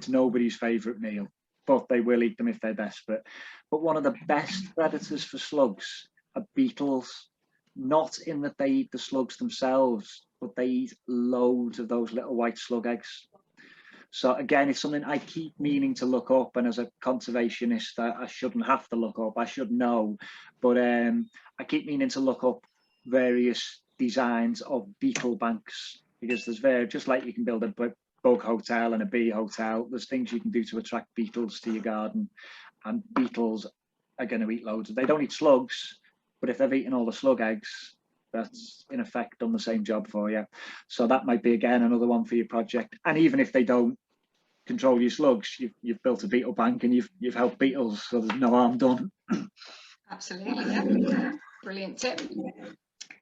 nobody's favourite meal, but they will eat them if they're desperate. But one of the best predators for slugs are beetles, not in that they eat the slugs themselves, but they eat loads of those little white slug eggs. So again, it's something I keep meaning to look up, and as a conservationist, I shouldn't have to look up, I should know, but I keep meaning to look up various designs of beetle banks, because there's just like you can build a bug hotel and a bee hotel, there's things you can do to attract beetles to your garden, and beetles are going to eat loads. They don't eat slugs, but if they've eaten all the slug eggs, that's in effect done the same job for you. So that might be again another one for your project. And even if they don't control your slugs, you've built a beetle bank and you've helped beetles, so there's no harm done. Absolutely, yeah. Brilliant tip.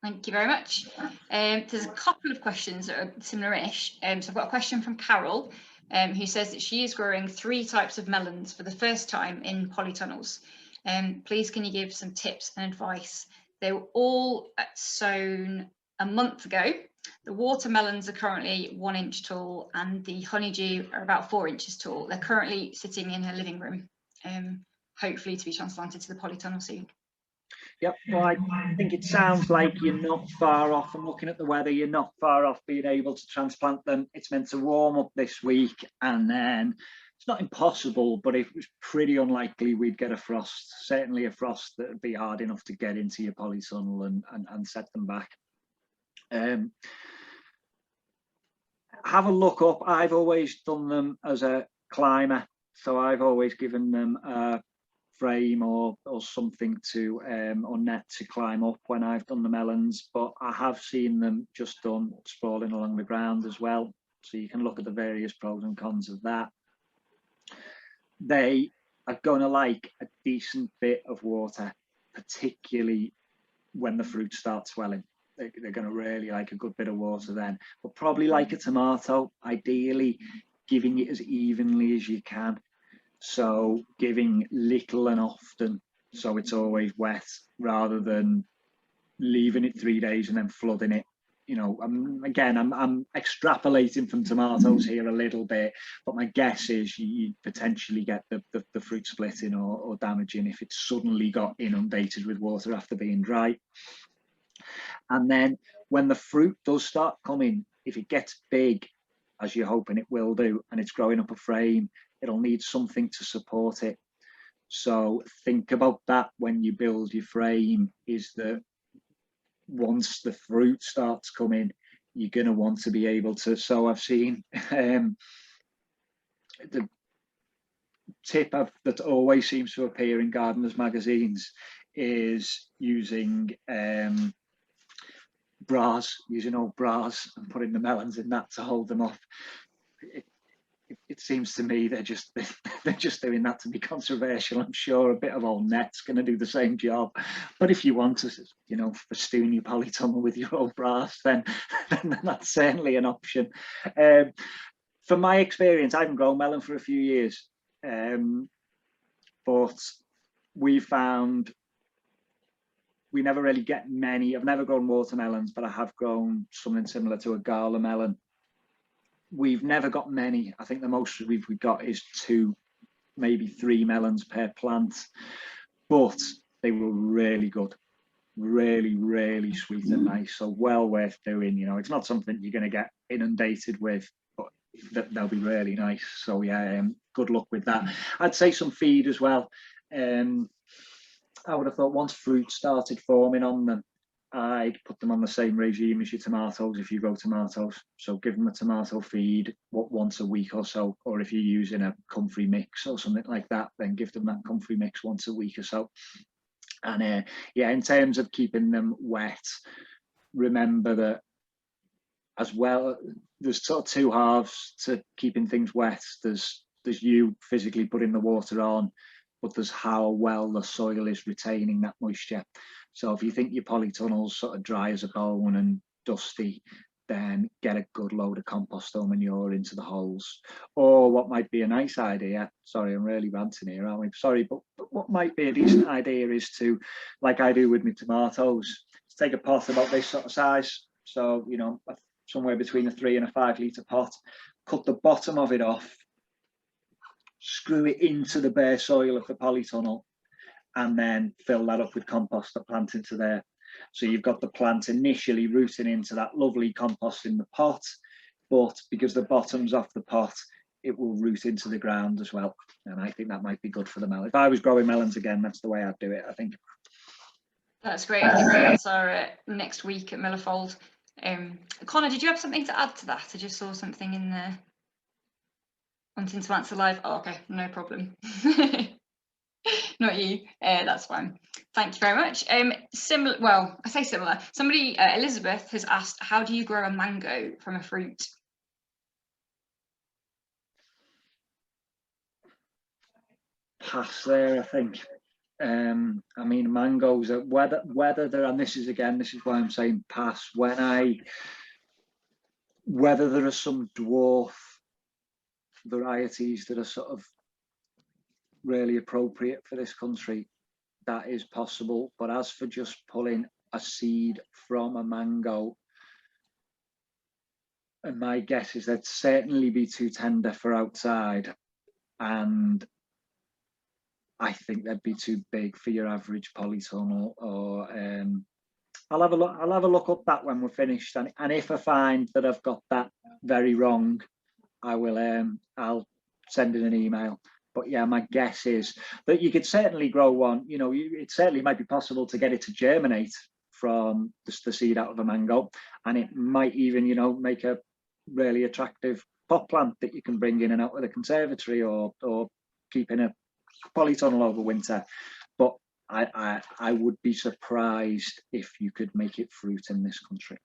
Thank you very much. There's a couple of questions that are similar-ish. So I've got a question from Carol, who says that she is growing 3 types of melons for the first time in polytunnels. Please can you give some tips and advice? They were all sown a month ago. The watermelons are currently 1 inch tall and the honeydew are about 4 inches tall. They're currently sitting in her living room, hopefully to be transplanted to the polytunnel soon. Yep, well, I think it sounds like you're not far off. I'm looking at the weather, you're not far off being able to transplant them. It's meant to warm up this week, and then it's not impossible, but it was pretty unlikely we'd get a frost, certainly a frost that would be hard enough to get into your polytunnel and set them back. Have a look up. I've always done them as a climber, so I've always given them a frame or something to or net to climb up when I've done the melons, but I have seen them just done sprawling along the ground as well, so you can look at the various pros and cons of that. They are going to like a decent bit of water, particularly when the fruit starts swelling. They're going to really like a good bit of water then, but probably like a tomato, ideally giving it as evenly as you can. So giving little and often, so it's always wet, rather than leaving it 3 days and then flooding it. you know, again, I'm extrapolating from tomatoes here a little bit, but my guess is you potentially get the fruit splitting or damaging if it's suddenly got inundated with water after being dry. And then when the fruit does start coming, if it gets big, as you're hoping it will do, and it's growing up a frame, it'll need something to support it. So think about that when you build your frame, is that once the fruit starts coming, you're going to want to be able to. So I've seen the tip that always seems to appear in gardeners magazines is using bras, using old bras and putting the melons in that to hold them up. It seems to me they're just doing that to be controversial. I'm sure a bit of old net's going to do the same job. But if you want to, you know, festoon your polytunnel with your old brass, then that's certainly an option. From my experience, I haven't grown melon for a few years, but we found we never really get many. I've never grown watermelons, but I have grown something similar to a gala melon. We've never got many. I think the most we've got is 2, maybe 3 melons per plant, but they were really good, really sweet and nice. So well worth doing. You know, it's not something you're going to get inundated with, but they'll be really nice. So yeah, good luck with that. I'd say some feed as well. I would have thought once fruit started forming on them, I'd put them on the same regime as your tomatoes if you grow tomatoes. So give them a tomato feed once a week or so, or if you're using a comfrey mix or something like that, then give them that comfrey mix once a week or so. And yeah, in terms of keeping them wet, remember that as well, there's sort of 2 halves to keeping things wet. There's you physically putting the water on, but there's how well the soil is retaining that moisture. So if you think your polytunnel's sort of dry as a bone and dusty, then get a good load of compost or manure into the holes. Or what might be a nice idea, sorry, I'm really ranting here, aren't we? Sorry, but what might be a decent idea is to, like I do with my tomatoes, take a pot about this sort of size. So, you know, somewhere between a 3 and a 5 litre pot, cut the bottom of it off, screw it into the bare soil of the polytunnel, and then fill that up with compost to plant into there. So you've got the plant initially rooting into that lovely compost in the pot, but because the bottom's off the pot, it will root into the ground as well. And I think that might be good for the melon. If I was growing melons again, that's the way I'd do it, I think. That's great. I think that's our next week at Millerfold. Connor, did you have something to add to that? I just saw something in there. Wanting to answer live. Oh, okay, no problem. Not you. That's fine. Thank you very much. Similar. Well, I say similar. Somebody, Elizabeth, has asked, how do you grow a mango from a fruit? Pass there, I think. I mean, mangoes are whether they're, and this is why I'm saying pass. Whether there are some dwarf varieties that are sort of really appropriate for this country, that is possible. But as for just pulling a seed from a mango, and my guess is they'd certainly be too tender for outside, and I think they'd be too big for your average polytunnel. Or I'll have a look up that when we're finished, and if I find that I've got that very wrong, I will I'll send in an email. But yeah, my guess is that you could certainly grow one. You know, it certainly might be possible to get it to germinate from the seed out of a mango, and it might even, you know, make a really attractive pot plant that you can bring in and out of the conservatory, or keep in a polytunnel over winter. But I would be surprised if you could make it fruit in this country.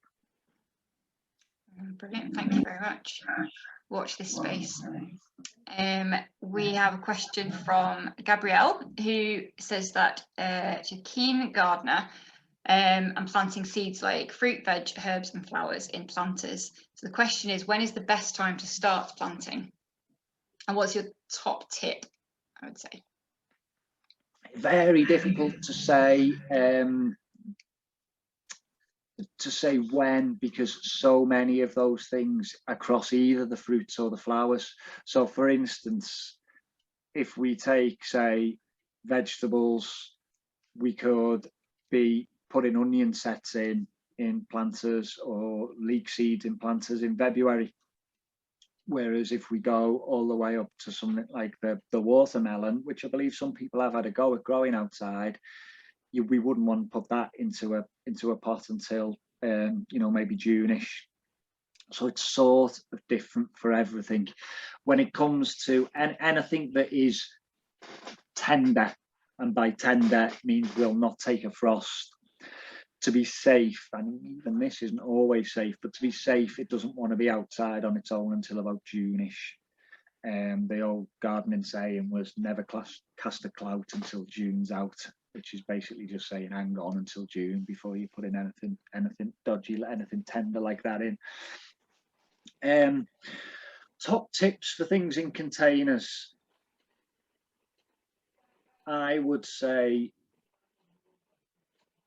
Brilliant, thank you very much. Watch this space. We have a question from Gabrielle, who says that she's a keen gardener and planting seeds like fruit, veg, herbs and flowers in planters. So the question is, when is the best time to start planting? And what's your top tip, I would say? Very difficult to say. to say when, because so many of those things across either the fruits or the flowers. So for instance, if we take, say, vegetables, we could be putting onion sets in planters or leek seeds in planters in February. Whereas if we go all the way up to something like the watermelon, which I believe some people have had a go at growing outside, we wouldn't want to put that into a pot until maybe June-ish. So it's sort of different for everything. When it comes to anything that is tender, and by tender means will not take a frost, to be safe, and even this isn't always safe, but to be safe, it doesn't want to be outside on its own until about June-ish. The old gardening saying was never cast a clout until June's out, which is basically just saying hang on until June before you put in anything dodgy, anything tender like that in. Top tips for things in containers. I would say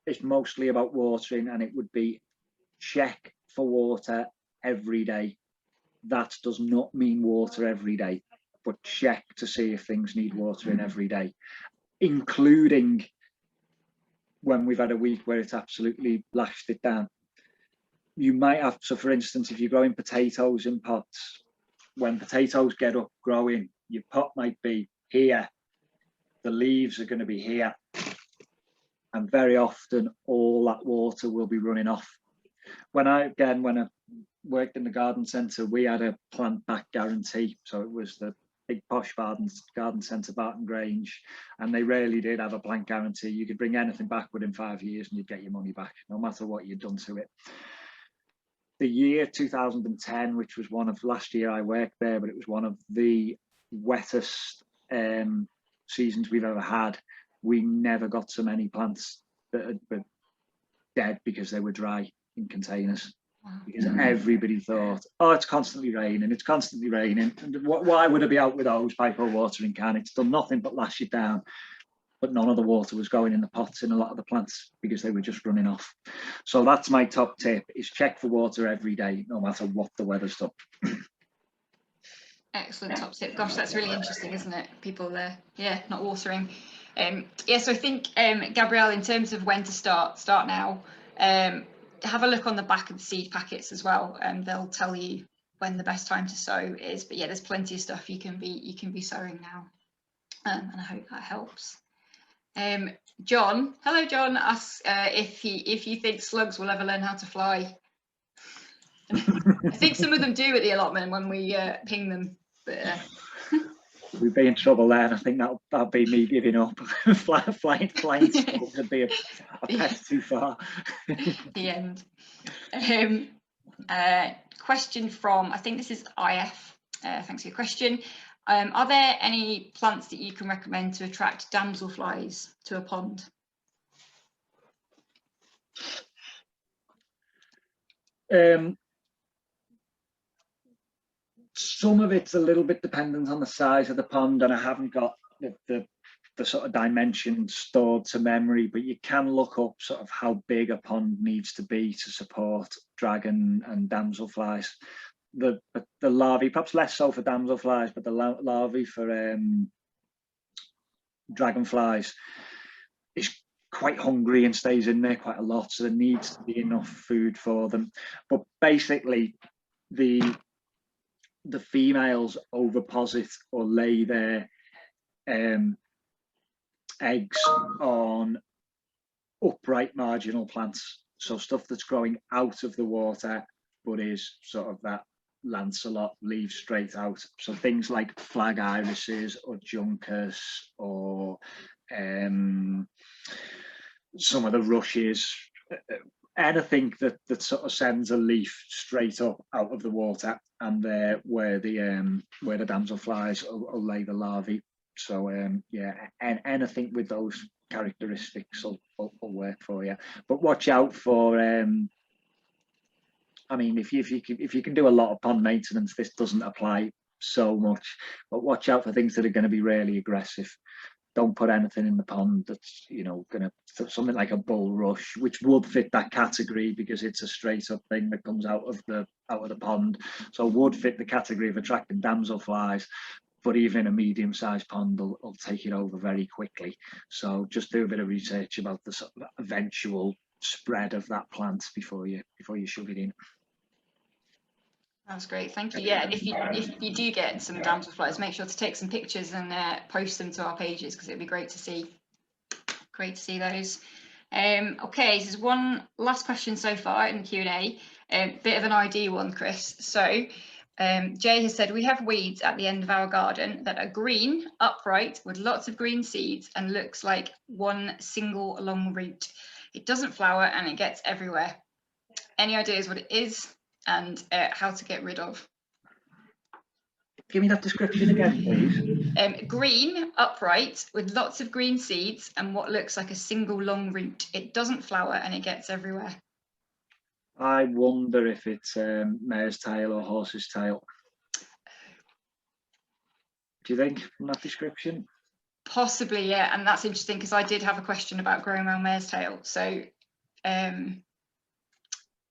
it's mostly about watering, and it would be check for water every day. That does not mean water every day, but check to see if things need watering every day, including when we've had a week where it's absolutely lashed it down. You might have, so for instance, if you're growing potatoes in pots, when potatoes get up growing, your pot might be here, the leaves are going to be here, and very often all that water will be running off. When I worked in the garden centre, we had a plant back guarantee. So it was the big posh garden centre, Barton Grange, and they really did have a plant guarantee. You could bring anything back within 5 years and you'd get your money back, no matter what you'd done to it. The year 2010, which was last year I worked there, but it was one of the wettest seasons we've ever had. We never got so many plants that had been dead because they were dry in containers. Because everybody thought, oh, it's constantly raining, and why would I be out with a hose pipe or watering can? It's done nothing but lash it down. But none of the water was going in the pots in a lot of the plants because they were just running off. So that's my top tip, is check for water every day, no matter what the weather's done. Excellent top tip. Gosh, that's really interesting, isn't it? People not watering. So I think, Gabrielle, in terms of when to start now. Have a look on the back of the seed packets as well, and they'll tell you when the best time to sow is. But yeah, there's plenty of stuff you can be sowing now, and I hope that helps. John, hello John, asks if you think slugs will ever learn how to fly. I think some of them do at the allotment when we ping them, but we'd be in trouble there, and I think that'll be me giving up. flying slugs would be a path too far. The end. Question from, I think this is IF. Thanks for your question. Are there any plants that you can recommend to attract damselflies to a pond? Some of it's a little bit dependent on the size of the pond, and I haven't got the sort of dimensions stored to memory, but you can look up sort of how big a pond needs to be to support dragon and damselflies. The larvae, perhaps less so for damselflies, but the larvae for dragonflies is quite hungry and stays in there quite a lot, so there needs to be enough food for them. But basically, the females oviposit or lay their eggs on upright marginal plants, so stuff that's growing out of the water but is sort of that lancelot, leaves straight out. So things like flag irises or juncus or some of the rushes, anything that sort of sends a leaf straight up out of the water, and there where the damselflies will lay the larvae. So and anything with those characteristics will work for you. But watch out for I mean, if you can do a lot of pond maintenance, this doesn't apply so much, but watch out for things that are going to be really aggressive. don't put anything in the pond that's, you know, going to, something like a bulrush, which would fit that category because it's a straight up thing that comes out of the pond, so would fit the category of attracting damselflies. But even a medium-sized pond will take it over very quickly. So just do a bit of research about the sort of eventual spread of that plant before you shove it in. That's great, thank you. Yeah, and if you do get some damselflies, make sure to take some pictures and post them to our pages, because it'd be great to see. Great to see those. Okay, so there's one last question so far in the Q&A. Bit of an ID one, Chris. So Jay has said, we have weeds at the end of our garden that are green, upright, with lots of green seeds and looks like one single long root. It doesn't flower and it gets everywhere. Any ideas what it is and how to get rid of? Give me that description again, please. Green, upright, with lots of green seeds and what looks like a single long root. It doesn't flower and it gets everywhere. I wonder if it's mare's tail or horse's tail. Do you think from that description? Possibly, yeah. And that's interesting because I did have a question about growing around mare's tail. So,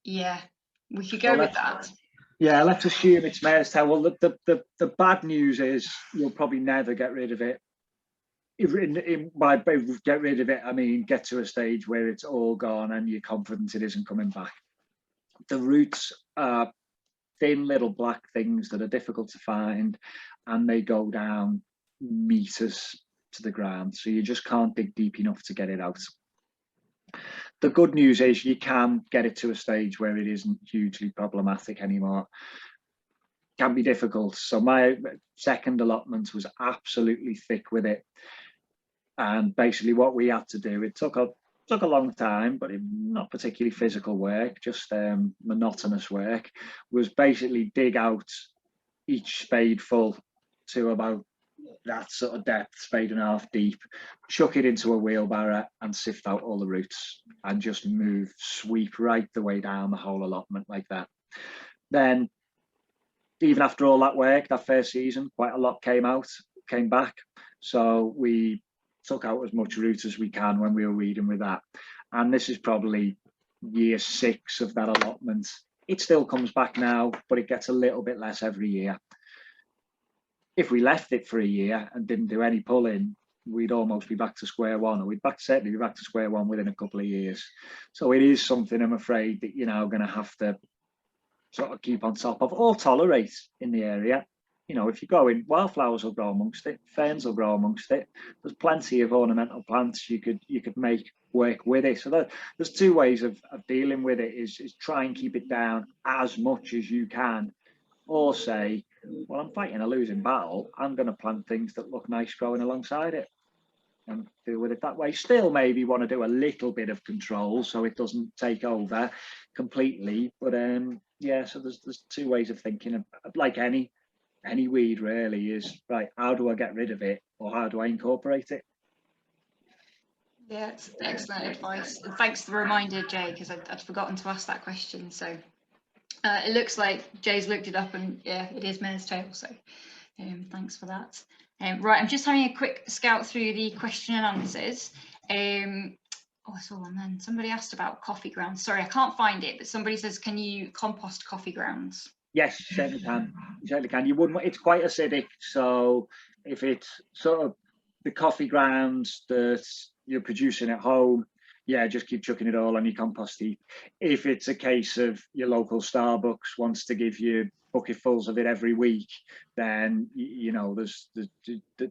yeah, we could go with that. Yeah, let's assume it's mare's tail. Well, the bad news is you'll probably never get rid of it. By get rid of it, I mean get to a stage where it's all gone and you're confident it isn't coming back. The roots are thin little black things that are difficult to find, and they go down meters to the ground, so you just can't dig deep enough to get it out. The good news is you can get it to a stage where it isn't hugely problematic anymore. Can be difficult. So my second allotment was absolutely thick with it, and basically what we had to do, it took a long time, but not particularly physical work, just monotonous work, was basically dig out each spadeful to about that sort of depth, 1.5 spades deep, chuck it into a wheelbarrow and sift out all the roots and just sweep right the way down the whole allotment like that. Then even after all that work, that first season, quite a lot came back. So we took out as much root as we can when we were weeding with that. And this is probably year 6 of that allotment. It still comes back now, but it gets a little bit less every year. If we left it for a year and didn't do any pulling, we'd almost be back to square one, or we'd certainly be back to square one within a couple of years. So it is something I'm afraid that you're now going to have to sort of keep on top of or tolerate in the area. You know, if you go in, wildflowers will grow amongst it, ferns will grow amongst it. There's plenty of ornamental plants you could make work with it. So there's 2 ways of dealing with it: is try and keep it down as much as you can, or say, well, I'm fighting a losing battle, I'm going to plant things that look nice growing alongside it and deal with it that way. Still maybe want to do a little bit of control so it doesn't take over completely, but yeah, so there's 2 ways of thinking of, like any weed really, is right, how do I get rid of it or how do I incorporate it? Yeah, it's excellent advice. And thanks for the reminder, Jay, because I'd forgotten to ask that question. So it looks like Jay's looked it up, and yeah, it is mare's tail. So thanks for that. Right, I'm just having a quick scout through the question and answers. Oh, I saw one then. Somebody asked about coffee grounds. Sorry, I can't find it, but somebody says, can you compost coffee grounds? Yes, you certainly can. You certainly can. You wouldn't. It's quite acidic, so if it's sort of the coffee grounds that you're producing at home, yeah, just keep chucking it all on your compost heap. If it's a case of your local Starbucks wants to give you bucketfuls of it every week, then you know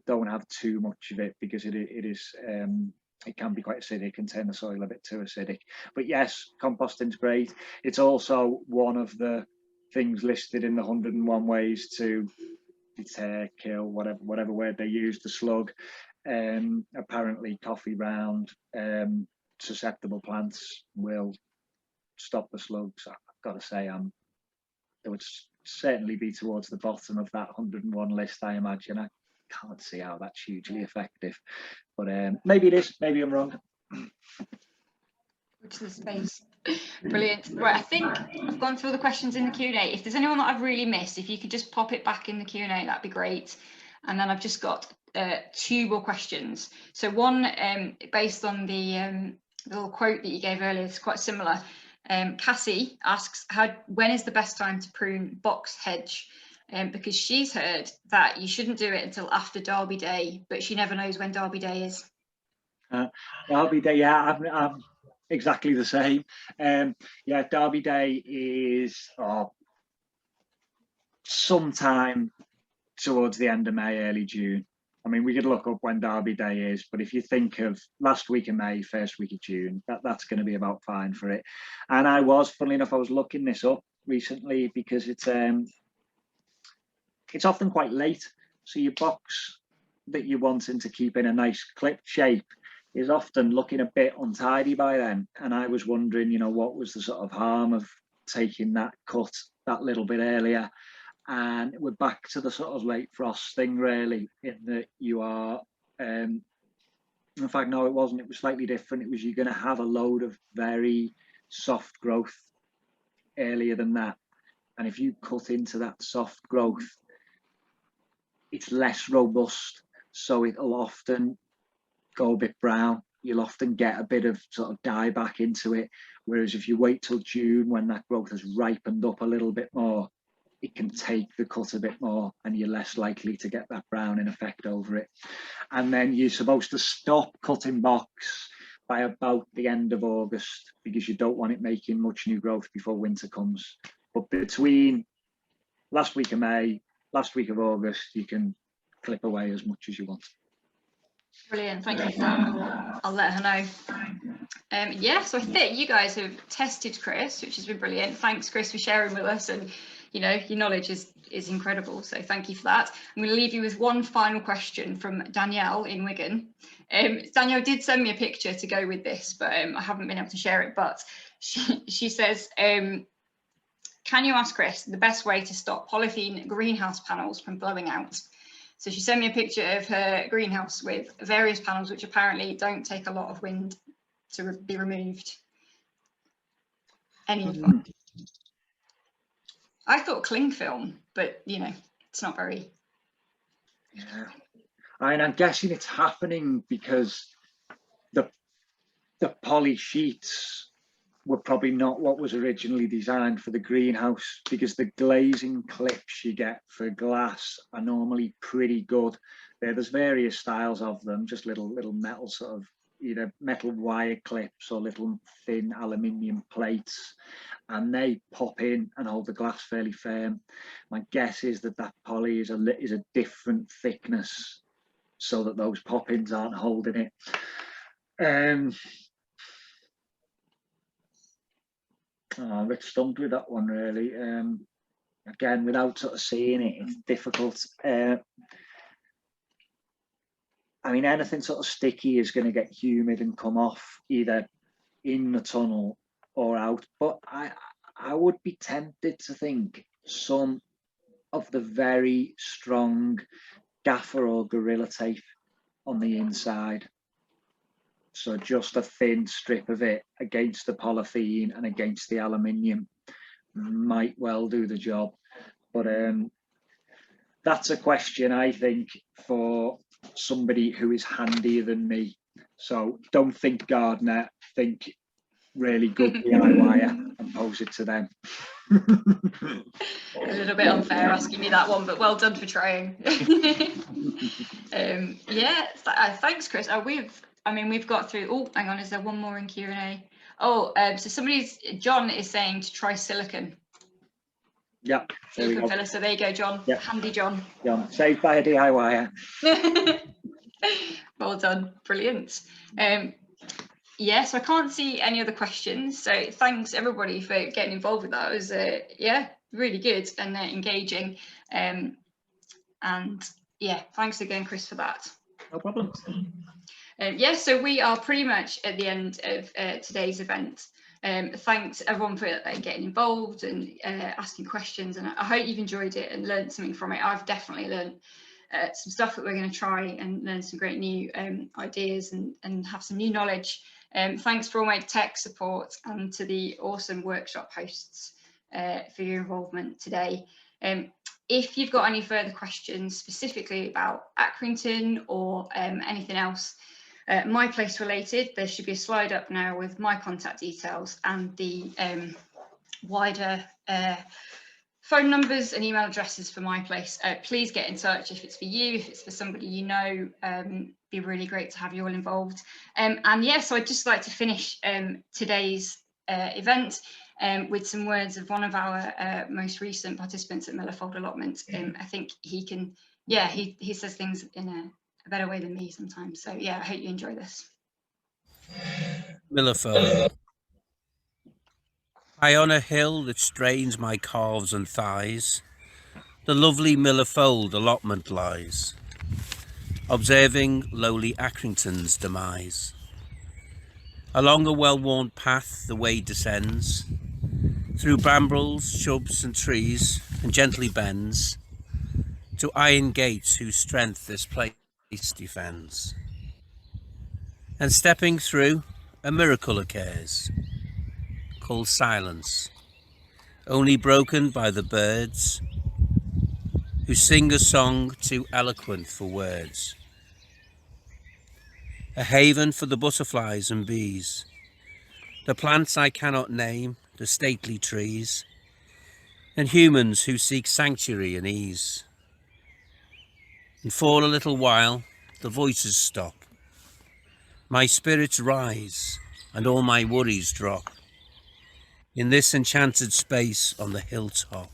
don't have too much of it, because it can be quite acidic and turn the soil a bit too acidic. But yes, composting's great. It's also one of the things listed in the 101 ways to deter, kill, whatever word they use, the slug. Apparently coffee ground susceptible plants will stop the slugs. I've got to say, it would certainly be towards the bottom of that 101 list, I imagine. I can't see how that's hugely effective, but maybe it is, maybe I'm wrong. Which is the space. Brilliant. Right, I think I've gone through all the questions in the Q&A. If there's anyone that I've really missed, if you could just pop it back in the Q&A, that'd be great. And then I've just got two more questions. So one, based on the little quote that you gave earlier, it's quite similar. Cassie asks, when is the best time to prune box hedge? Because she's heard that you shouldn't do it until after Derby Day, but she never knows when Derby Day is. Derby Day, yeah, I'm exactly the same. Yeah, Derby Day is sometime towards the end of May, early June. I mean, we could look up when Derby Day is, but if you think of last week of May, first week of June, that's going to be about fine for it. And funnily enough, I was looking this up recently because it's often quite late. So your box that you're wanting to keep in a nice clipped shape is often looking a bit untidy by then. And I was wondering, you know, what was the sort of harm of taking that cut that little bit earlier? And we're back to the sort of late frost thing, really, in that you are, in fact, no, it wasn't. It was slightly different. It was you're going to have a load of very soft growth earlier than that. And if you cut into that soft growth, it's less robust. So it'll often go a bit brown. You'll often get a bit of sort of dye back into it. Whereas if you wait till June, when that growth has ripened up a little bit more, it can take the cut a bit more and you're less likely to get that browning effect over it. And then you're supposed to stop cutting box by about the end of August because you don't want it making much new growth before winter comes. But between last week of May, last week of August, you can clip away as much as you want. Brilliant, thank you for that. I'll let her know. Yeah, so I think you guys have tested Chris, which has been brilliant. Thanks, Chris, for sharing with us, and you know, your knowledge is incredible, so thank you for that. I'm going to leave you with one final question from Danielle in Wigan. Danielle did send me a picture to go with this, but I haven't been able to share it. But she says, can you ask Chris the best way to stop polythene greenhouse panels from blowing out? So she sent me a picture of her greenhouse with various panels which apparently don't take a lot of wind to be removed. Any advice? I thought cling film, but you know, it's not very. Yeah, I'm guessing it's happening because the poly sheets were probably not what was originally designed for the greenhouse, because the glazing clips you get for glass are normally pretty good. There's various styles of them, just little metal sort of either metal wire clips or little thin aluminium plates, and they pop in and hold the glass fairly firm. My guess is that poly is a different thickness so that those pop-ins aren't holding it. I'm a bit stumped with that one, really. Again, without sort of seeing it, it's difficult. I mean, anything sort of sticky is going to get humid and come off either in the tunnel or out. But I would be tempted to think some of the very strong gaffer or gorilla tape on the inside. So just a thin strip of it against the polythene and against the aluminium might well do the job. But that's a question, I think, for somebody who is handier than me. So don't think gardener, think really good DIY and pose it to them. A little bit unfair asking me that one, but well done for trying. Yeah, thanks, Chris. We've got through. Oh, hang on, is there one more in Q&A? Oh, so John is saying to try silicone. Yeah, there we go. Filler. So there you go, John. Yep. Handy John. John, saved by a DIYer. Well done, brilliant. Yeah, so I can't see any other questions. So thanks everybody for getting involved with that. It was yeah, really good and engaging. And yeah, thanks again, Chris, for that. No problem. Yeah, so we are pretty much at the end of today's event. Thanks everyone for getting involved and asking questions, and I hope you've enjoyed it and learned something from it. I've definitely learned some stuff that we're going to try and learn some great new ideas and have some new knowledge. Thanks for all my tech support and to the awesome workshop hosts for your involvement today. if you've got any further questions specifically about Accrington or anything else Myplace related, there should be a slide up now with my contact details and the wider phone numbers and email addresses for Myplace. Please get in touch if it's for you, if it's for somebody you know. Be really great to have you all involved. And yeah, so I'd just like to finish today's event with some words of one of our most recent participants at Millifold Allotment. I think he can, yeah, he says things in a better way than me sometimes. So yeah, I hope you enjoy this. Millifold. High on a hill that strains my calves and thighs, the lovely Millifold allotment lies, observing lowly Accrington's demise. Along a well-worn path the way descends, through brambles, shrubs and trees, and gently bends, to iron gates whose strength this place defends. And stepping through, a miracle occurs, called silence, only broken by the birds, who sing a song too eloquent for words. A haven for the butterflies and bees, the plants I cannot name, the stately trees, and humans who seek sanctuary and ease. And for a little while, the voices stop. My spirits rise, and all my worries drop, in this enchanted space on the hilltop.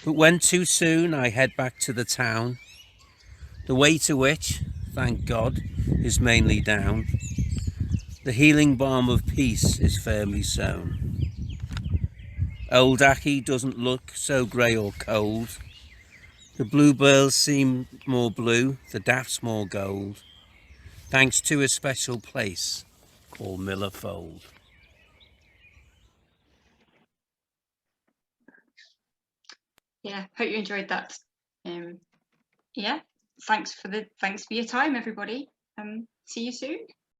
But when too soon I head back to the town, the way to which, thank God, is mainly down, the healing balm of peace is firmly sown. Old Aki doesn't look so grey or cold, the bluebells seem more blue, the daffs more gold, thanks to a special place called Millifold. Yeah, hope you enjoyed that. Yeah, thanks for your time, everybody. See you soon.